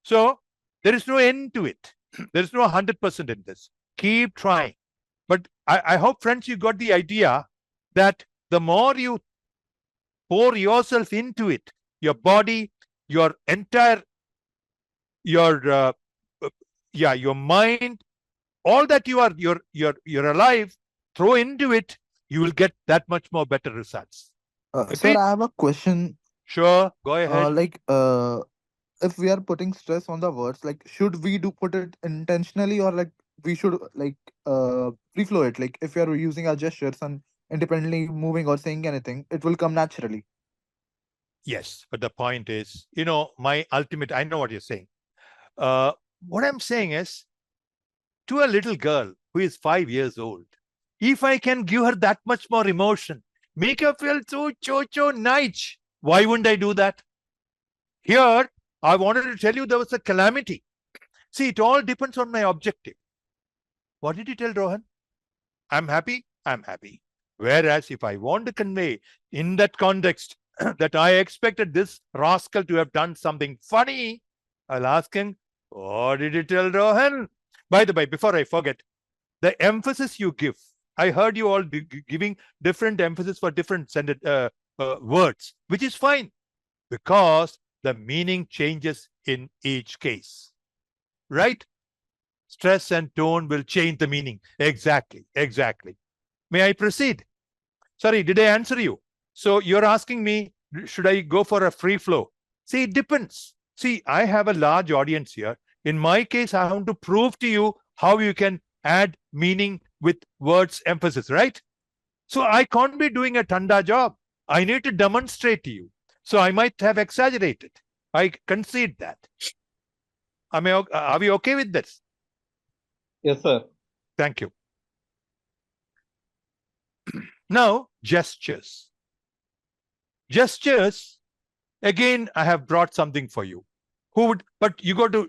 Speaker 4: So, there is no end to it. There is no 100% in this. Keep trying. But I hope, friends, you got the idea that the more you pour yourself into it, your body, your entire, your mind, all that you're alive, throw into it, you will get that much more better results.
Speaker 11: Sir, I have a question.
Speaker 4: Sure, go ahead.
Speaker 11: If we are putting stress on the words, like, should we put it intentionally, or like we should free flow it? Like, if we are using our gestures and independently moving or saying anything, it will come naturally.
Speaker 4: Yes, but the point is, I know what you're saying. What I'm saying is, to a little girl who is 5 years old, if I can give her that much more emotion, make her feel so nice, why wouldn't I do that? Here, I wanted to tell you there was a calamity. See, it all depends on my objective. What did you tell Rohan? I'm happy. Whereas if I want to convey in that context that I expected this rascal to have done something funny, I'll ask him, what did you tell Rohan? By the way, before I forget, the emphasis you give, I heard you all giving different emphasis for different words, which is fine because the meaning changes in each case, right? Stress and tone will change the meaning. Exactly. May I proceed? Sorry, did I answer you? So you're asking me, should I go for a free flow? See, it depends. See, I have a large audience here. In my case, I want to prove to you how you can add meaning with words emphasis, right? So I can't be doing a tanda job. I need to demonstrate to you. So I might have exaggerated. I concede that. Are we okay with this?
Speaker 1: Yes, sir.
Speaker 4: Thank you. Now, gestures. Gestures, again, I have brought something for you. But you got to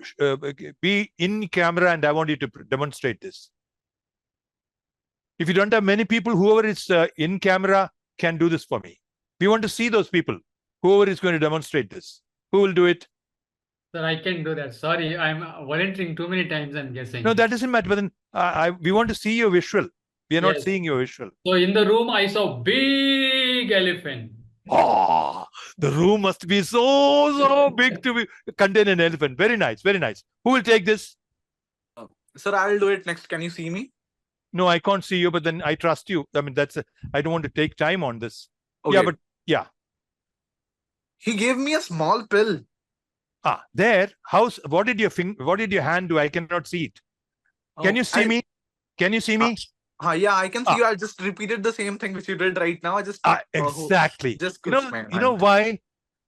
Speaker 4: be in camera and I want you to demonstrate this. If you don't have many people, whoever is in camera can do this for me. We want to see those people. Whoever is going to demonstrate this. Who will do it?
Speaker 6: Sir, I can do that. Sorry, I'm volunteering too many times, I'm guessing.
Speaker 4: No, that doesn't matter. But then we want to see your visual. We are not seeing your visual.
Speaker 6: So in the room, I saw big elephant.
Speaker 4: Oh, the room must be so big to contain an elephant. Very nice, very nice. Who will take this?
Speaker 11: Sir, I'll do it next. Can you see me?
Speaker 4: No, I can't see you, but then I trust you. I mean, I don't want to take time on this.
Speaker 11: Okay.
Speaker 4: Yeah, but yeah.
Speaker 11: He gave me a small pill.
Speaker 4: There. What did your hand do? I cannot see it. Can you see me? Can you see me?
Speaker 11: Yeah, I can see you. I just repeated the same thing which you did right now. I just
Speaker 4: exactly.
Speaker 11: Just
Speaker 4: you know why?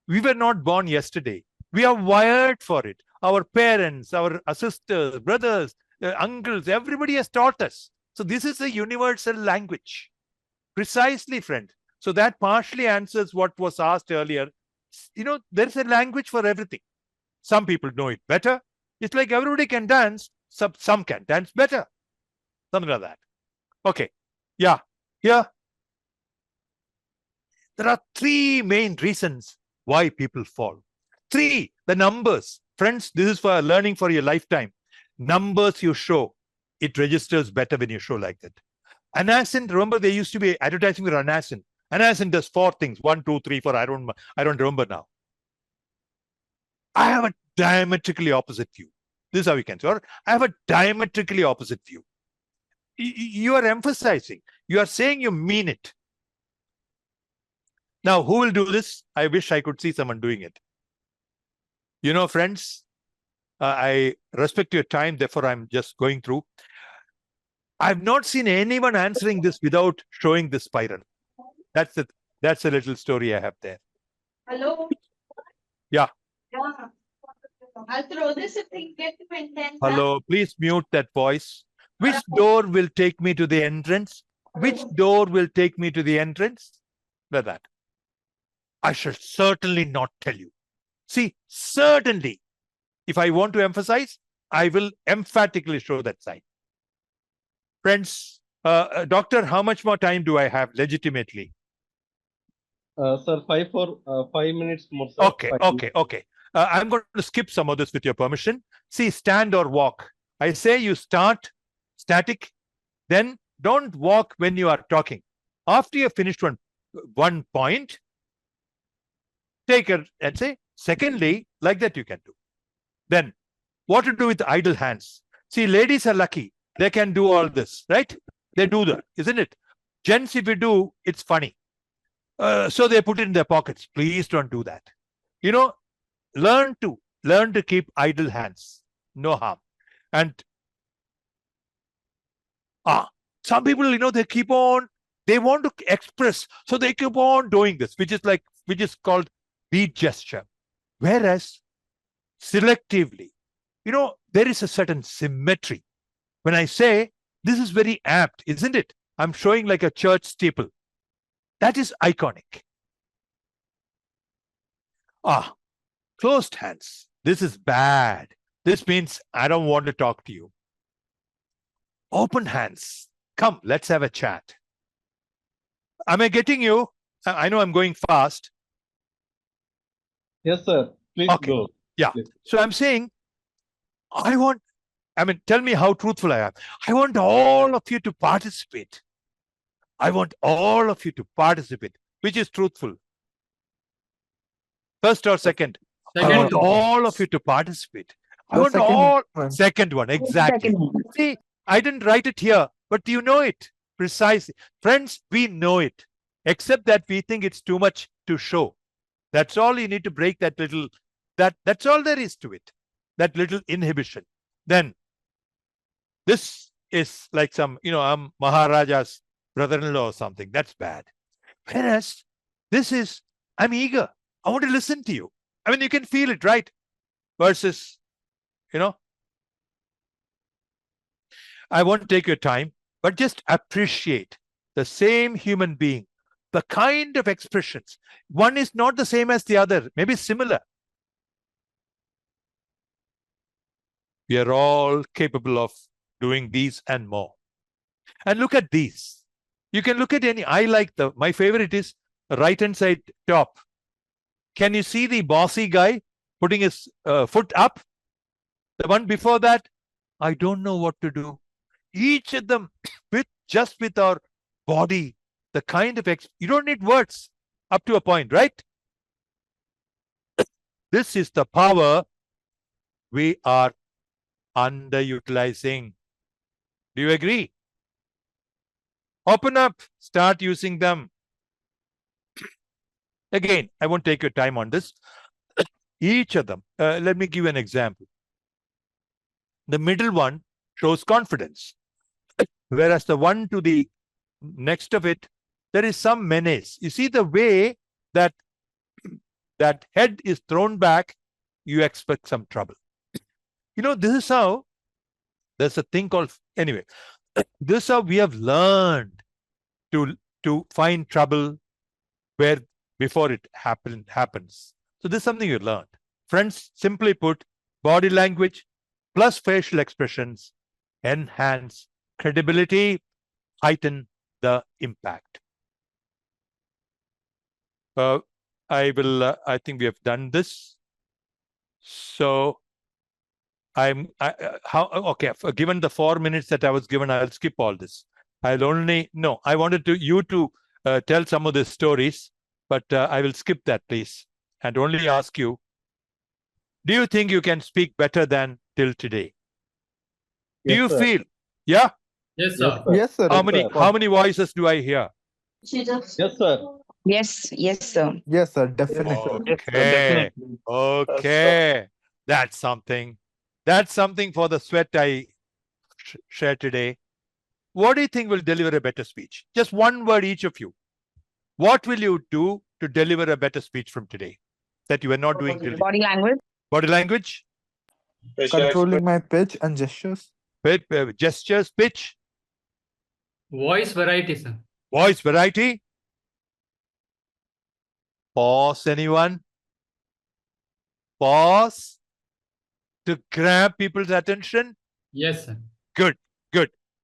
Speaker 4: We were not born yesterday. We are wired for it. Our parents, our sisters, brothers, uncles, everybody has taught us. So this is a universal language. Precisely, friend. So that partially answers what was asked earlier. There's a language for everything. Some people know it better. It's like everybody can dance. Some can dance better. Something like that. Okay. Yeah. Here. There are 3 main reasons why people fall. 3, the numbers. Friends, this is for learning for your lifetime. Numbers you show, it registers better when you show like that. Anacin, remember there used to be advertising with Anacin. Anacin does 4 things. 1, 2, 3, 4. I don't remember now. I have a diametrically opposite view. This is how you can say. Or I have a diametrically opposite view. You are emphasizing. You are saying you mean it. Now, who will do this? I wish I could see someone doing it. Friends, I respect your time. Therefore, I'm just going through. I've not seen anyone answering this without showing the spiral. That's a little story I have there.
Speaker 12: Hello?
Speaker 4: Yeah.
Speaker 12: I'll throw this if they get to intense.
Speaker 4: Hello, please mute that voice. Which door will take me to the entrance? Which door will take me to the entrance? Like that. I shall certainly not tell you. See, certainly, if I want to emphasize, I will emphatically show that sign. Friends, doctor, how much more time do I have legitimately?
Speaker 1: Sir, 5 minutes more. Sir.
Speaker 4: Okay. I'm going to skip some of this with your permission. See, stand or walk. I say you start static, then don't walk when you are talking. After you have finished one point, take a, let's say, secondly, like that you can do. Then, what to do with idle hands? See, ladies are lucky. They can do all this, right? They do that, isn't it? Gents, if you do, it's funny. So they put it in their pockets. Please don't do that. Learn to keep idle hands. No harm. And some people, they want to express, so they keep on doing this, which is called beat gesture. Whereas selectively, there is a certain symmetry. When I say, this is very apt, isn't it? I'm showing like a church steeple. That is iconic. Closed hands. This is bad. This means I don't want to talk to you. Open hands. Come, let's have a chat. Am I getting you? I know I'm going fast.
Speaker 1: Yes, sir. Please go.
Speaker 4: Yeah.
Speaker 1: Please.
Speaker 4: So I'm saying, tell me how truthful I am. I want all of you to participate. I want all of you to participate. Which is truthful? First or second? I want all of you to participate. I want second one, exactly. See, I didn't write it here, but you know it precisely. Friends, we know it, except that we think it's too much to show. That's all. You need to break that little That's all there is to it. That little inhibition. Then this is like some, I'm Maharaja's brother-in-law or something. That's bad. Whereas this is, I'm eager. I want to listen to you. I mean, you can feel it, right? Versus, I won't take your time, but just appreciate the same human being, the kind of expressions. One is not the same as the other, maybe similar. We are all capable of doing these and more. And look at these. You can look at any. I like my favorite is right-hand side top. Can you see the bossy guy putting his foot up? The one before that, I don't know what to do. Each of them just with our body, the kind of you don't need words up to a point, right? This is the power we are underutilizing. Do you agree? Open up, start using them. Again, I won't take your time on this. Each of them. Let me give you an example. The middle one shows confidence, whereas the one to the next of it, there is some menace. You see the way that head is thrown back, you expect some trouble. This is how, there's a thing called, anyway, this is how we have learned to find trouble where before it happens. So this is something you learned. Friends, simply put, body language plus facial expressions enhance credibility, heighten the impact. I think we have done this. So given the 4 minutes that I was given, I'll skip all this. I wanted you to tell some of the stories, but I will skip that, please, and only ask you, do you think you can speak better than till today? Do you feel? Yeah?
Speaker 6: Yes, sir.
Speaker 11: Yes, sir.
Speaker 4: How many voices do I hear?
Speaker 1: Yes, sir.
Speaker 5: Yes, sir.
Speaker 11: Yes, sir. Definitely.
Speaker 4: Okay. That's something. That's something for the sweat I shared today. What do you think will deliver a better speech? Just one word, each of you. What will you do to deliver a better speech from today that you were not doing till
Speaker 5: Body language.
Speaker 4: Body language?
Speaker 11: Controlling my pitch and gestures.
Speaker 4: Gestures, pitch.
Speaker 6: Voice variety, sir.
Speaker 4: Voice variety. Pause, anyone? Pause to grab people's attention.
Speaker 6: Yes, sir.
Speaker 4: Good.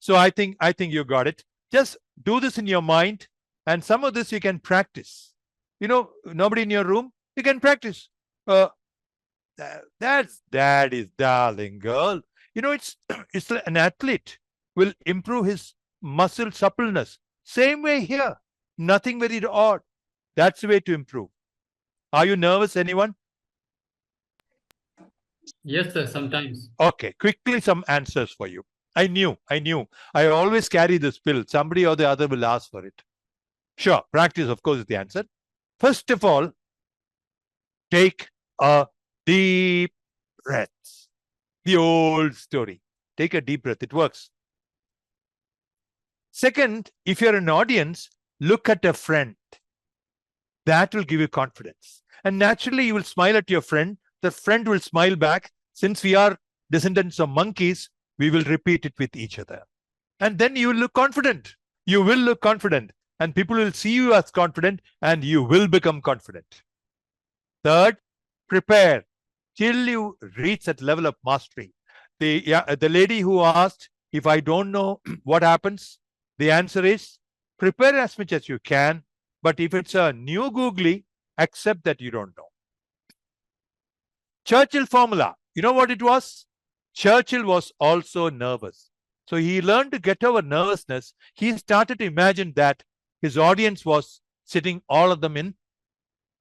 Speaker 4: So I think you got it. Just do this in your mind, and some of this you can practice. Nobody in your room, you can practice. That is darling girl. It's like an athlete will improve his muscle suppleness. Same way here. Nothing very odd. That's the way to improve. Are you nervous, anyone?
Speaker 6: Yes, sir, sometimes.
Speaker 4: Okay, quickly some answers for you. I knew. I always carry this pill. Somebody or the other will ask for it. Sure, practice, of course, is the answer. First of all, take a deep breath. The old story. Take a deep breath. It works. Second, if you're an audience, look at a friend. That will give you confidence. And naturally, you will smile at your friend. The friend will smile back. Since we are descendants of monkeys, we will repeat it with each other. And then you will look confident. You will look confident. And people will see you as confident, and you will become confident. Third, prepare till you reach that level of mastery. The lady who asked, if I don't know what happens, the answer is prepare as much as you can. But if it's a new googly, accept that you don't know. Churchill formula. You know what it was? Churchill was also nervous. So he learned to get over nervousness. He started to imagine that his audience was sitting, all of them in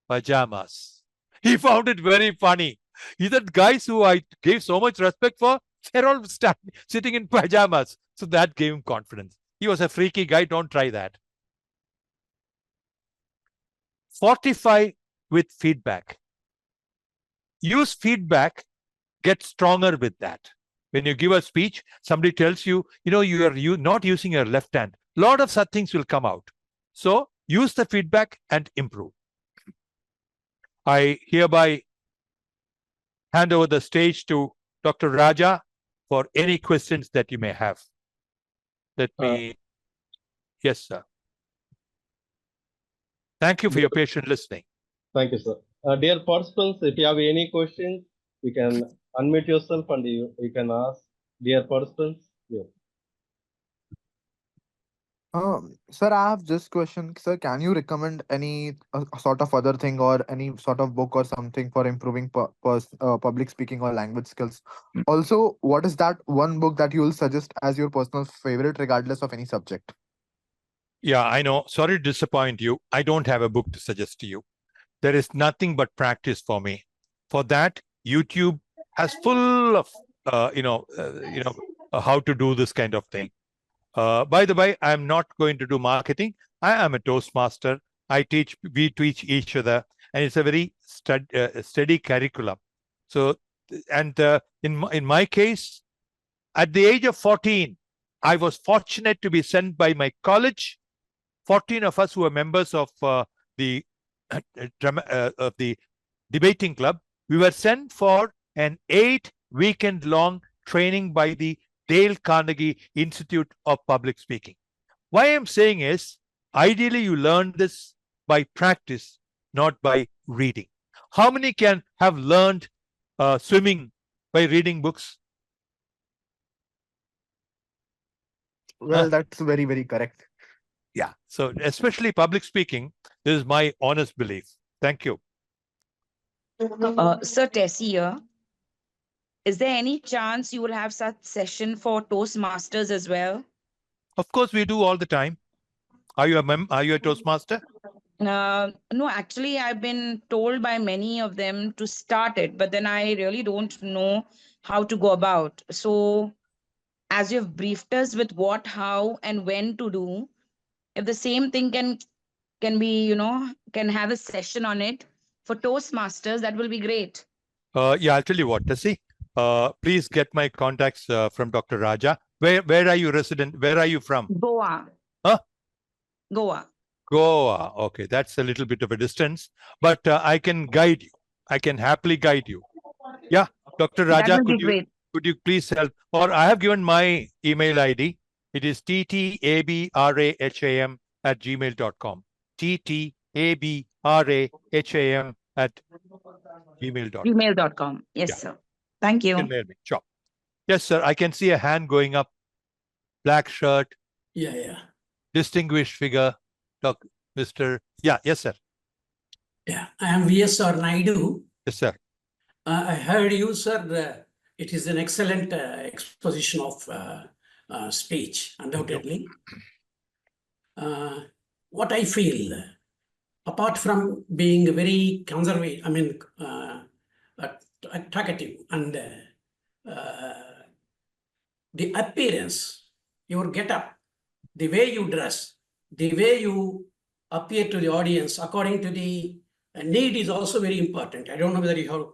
Speaker 4: pajamas. He found it very funny. He said, guys who I gave so much respect for, they're all sitting in pajamas. So that gave him confidence. He was a freaky guy. Don't try that. Fortify with feedback. use feedback, get stronger with that. When you give a speech, somebody tells you, you are not using your left hand. A lot of such things will come out. So use the feedback and improve. I hereby hand over the stage to Dr. Raja for any questions that you may have. Let me. Yes, sir. Thank you for your patient listening.
Speaker 1: Thank you, sir. Dear participants, if you have any questions, you can unmute yourself and you can ask. Dear participants, yeah.
Speaker 11: Sir, I have this question. Sir, can you recommend any sort of other thing or any sort of book or something for improving public speaking or language skills? Also, what is that one book that you will suggest as your personal favorite, regardless of any subject?
Speaker 4: Yeah, I know. Sorry to disappoint you. I don't have a book to suggest to you. There is nothing but practice for me. For that, YouTube has full of how to do this kind of thing. By the way, I'm not going to do marketing. I am a Toastmaster. We teach each other, and it's a very steady curriculum. So, and in my case, at the age of 14, I was fortunate to be sent by my college. 14 of us who were members of the debating club. We were sent for an 8-weekend-long training by the Dale Carnegie Institute of Public Speaking. Why I'm saying is, ideally you learn this by practice, not by reading. How many can have learned swimming by reading books?
Speaker 11: Well, that's very, very correct.
Speaker 4: Yeah. So especially public speaking, this is my honest belief. Thank you.
Speaker 5: Sir Tessie here. Is there any chance you will have such session for Toastmasters as well?
Speaker 4: Of course, we do all the time. Are you a Toastmaster?
Speaker 5: No, actually, I've been told by many of them to start it, but then I really don't know how to go about. So, as you've briefed us with what, how, and when to do, if the same thing can be, can have a session on it for Toastmasters, that will be great.
Speaker 4: Yeah, I'll tell you what, Tessie. Please get my contacts from Dr. Raja. Where are you resident? Where are you from?
Speaker 5: Goa.
Speaker 4: Huh?
Speaker 5: Goa.
Speaker 4: Goa. Okay, that's a little bit of a distance, but I can guide you. I can happily guide you. Yeah, Dr. Raja, could you please help? Or I have given my email ID. It is ttabraham@gmail.com. ttabraham@gmail.com.
Speaker 5: Gmail.com. Yes, sir. Thank you.
Speaker 4: You can mail me. Sure. Yes, sir. I can see a hand going up. Black shirt.
Speaker 9: Yeah.
Speaker 4: Distinguished figure. Mr. Yeah, yes, sir.
Speaker 9: Yeah, I am V.S.R. Naidu.
Speaker 4: Yes, sir.
Speaker 9: I heard you, sir. It is an excellent exposition of speech, undoubtedly. What I feel, apart from being very conservative, talkative, and the appearance, your get-up, the way you dress, the way you appear to the audience according to the need is also very important. I don't know whether you have.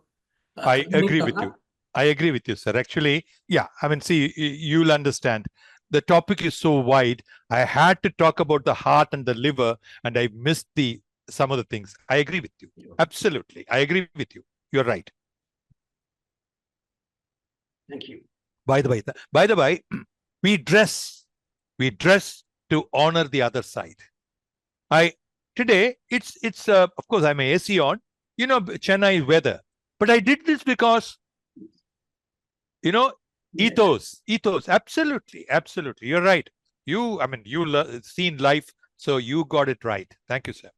Speaker 4: I agree with you. I agree with you, sir. Actually, yeah. See, you'll understand. The topic is so wide. I had to talk about the heart and the liver, and I missed some of the things. I agree with you. Absolutely. I agree with you. You're right.
Speaker 9: Thank you.
Speaker 4: By the way, we dress to honor the other side. Today it's of course I'm a AC on, Chennai weather, but I did this because ethos. Absolutely. You're right. You seen life, so you got it right. Thank you, sir.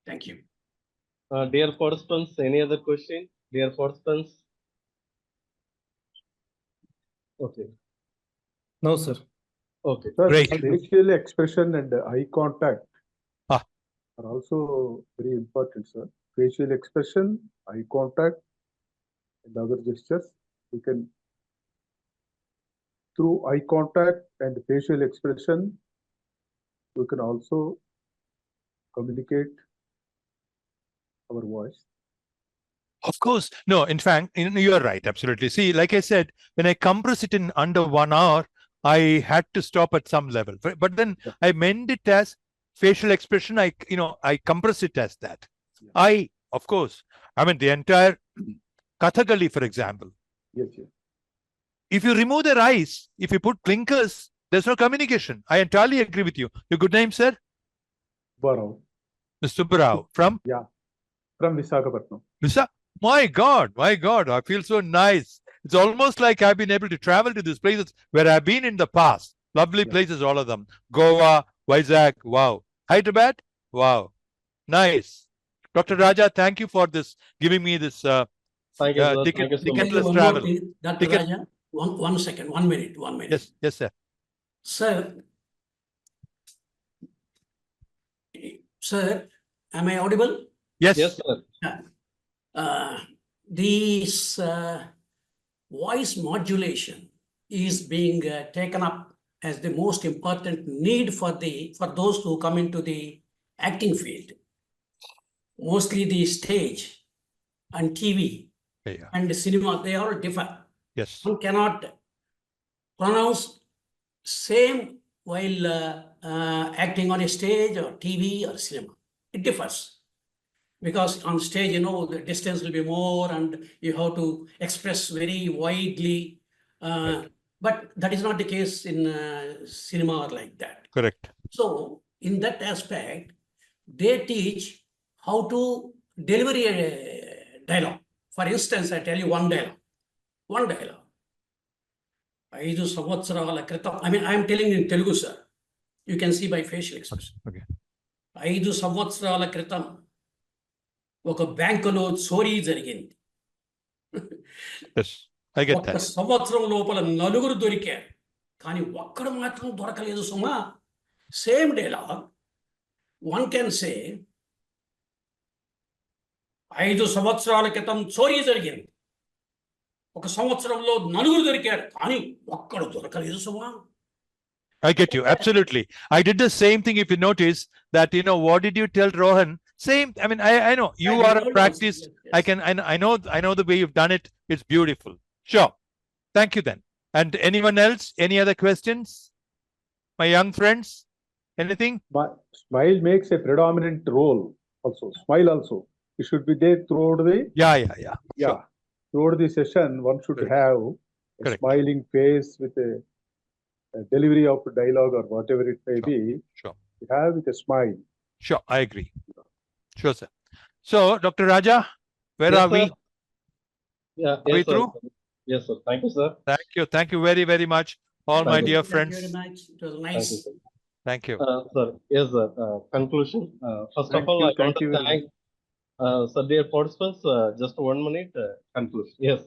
Speaker 9: Thank you.
Speaker 1: Dear participants, any other question? Dear participants? Okay.
Speaker 2: No, sir.
Speaker 1: Okay.
Speaker 2: Sir,
Speaker 4: great.
Speaker 2: facial expression and eye contact
Speaker 4: are
Speaker 2: also very important, sir. Facial expression, eye contact, and other gestures. You can, through eye contact and facial expression, we can also communicate our voice.
Speaker 4: Of course. No, in fact, you're right. Absolutely. See, like I said, when I compress it in under 1 hour, I had to stop at some level. But then I meant it as facial expression. I compress it as that.
Speaker 2: Yeah.
Speaker 4: Of course, I mean, the entire Kathakali, for example.
Speaker 2: Yes, yes.
Speaker 4: If you remove their eyes, if you put blinkers, there's no communication. I entirely agree with you. Your good name, sir?
Speaker 2: Barao.
Speaker 4: Mr. Barao. From?
Speaker 2: Yeah. From Visakhapatnam.
Speaker 4: My God, I feel so nice. It's almost like I've been able to travel to these places where I've been in the past. Lovely places, all of them. Goa, Vizag, wow. Hyderabad, wow. Nice. Dr. Raja, thank you for this, giving me this
Speaker 1: Thank you, sir. Thank you so much.
Speaker 4: ticketless
Speaker 9: One
Speaker 4: travel.
Speaker 9: more thing, Dr. Raja, one second, 1 minute, 1 minute.
Speaker 4: Yes, sir.
Speaker 9: Sir, am I audible?
Speaker 4: Yes.
Speaker 1: Yes, sir.
Speaker 9: This voice modulation is being taken up as the most important need for those who come into the acting field. Mostly the stage and TV and the cinema, they all differ.
Speaker 4: Yes.
Speaker 9: One cannot pronounce same while acting on a stage or TV or cinema. It differs. Because on stage, the distance will be more and you have to express very widely. But that is not the case in cinema or like that.
Speaker 4: Correct.
Speaker 9: So in that aspect, they teach how to deliver a dialogue. For instance, I tell you one dialogue. I mean, I am telling in Telugu, sir. You can see by facial expression.
Speaker 4: Okay.
Speaker 9: 5 సంవత్సరాల క్రితం ఒక బ్యాంకులో చోరీ జరిగింది.
Speaker 4: Yes, I get
Speaker 9: ఒక
Speaker 4: that.
Speaker 9: సంవత్సరం లోపల 4 దొరికారు, కానీ ఒక్కడు మాత్రం దొరకలేదు సుమా. Same dialogue one can say 5 సంవత్సరాల క్రితం చోరీ జరిగింది, ఒక సంవత్సరంలో 4 దొరికారు, కానీ ఒక్కడు దొరకలేదు సుమా.
Speaker 4: I get you. Absolutely. I did the same thing. If you notice that, what did you tell Rohan? Same. I mean, I know you are a practice.
Speaker 9: Yes.
Speaker 4: I know the way you've done it. It's beautiful. Sure. Thank you then. And anyone else? Any other questions? My young friends? Anything?
Speaker 2: Smile makes a predominant role also. Smile also. It should be there throughout the.
Speaker 4: Yeah.
Speaker 2: Yeah.
Speaker 4: Sure.
Speaker 2: Throughout the session, one should have a smiling face with a delivery of dialogue or whatever it may be.
Speaker 4: Sure.
Speaker 2: You have with a smile.
Speaker 4: Sure. I agree. Sure, sir. So, Dr. Raja, where
Speaker 1: Yes,
Speaker 4: are we?
Speaker 1: sir. Yeah.
Speaker 4: Are we
Speaker 1: Yes, sir.
Speaker 4: through?
Speaker 1: Yes, sir. Thank you, sir.
Speaker 4: Thank you very, very much, all my
Speaker 1: Thank you.
Speaker 4: dear
Speaker 9: Thank
Speaker 4: friends.
Speaker 9: you very much. It was
Speaker 1: Thank
Speaker 9: nice.
Speaker 1: you, sir.
Speaker 4: Thank you.
Speaker 1: Sir, yes, sir. Conclusion. First
Speaker 2: Thank
Speaker 1: of all,
Speaker 2: you,
Speaker 1: I want
Speaker 2: thank
Speaker 1: to
Speaker 2: you very
Speaker 1: thank, sir, dear participants, just 1 minute, conclusion. Yes.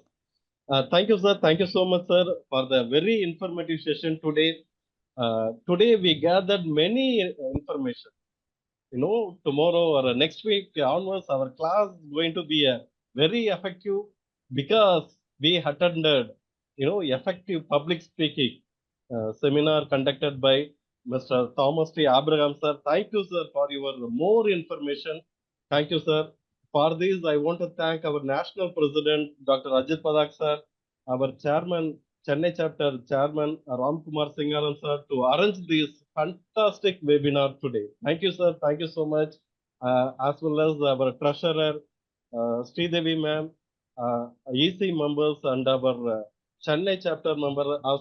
Speaker 1: Thank you, sir. Thank you so much, sir, for the very informative session today. Today we gathered many information. Tomorrow or next week onwards, our class is going to be very effective because we attended, effective public speaking seminar conducted by Mr. Thomas T. Abraham, sir. Thank you, sir, for your more information. Thank you, sir. For this, I want to thank our national president, Dr. Ajit Padak, sir, our chairman, Chennai chapter chairman, Ram Kumar Singaran, sir, to arrange this fantastic webinar today. Thank you, sir. Thank you so much. As well as our treasurer, Sridevi ma'am, EC members and our Chennai chapter member,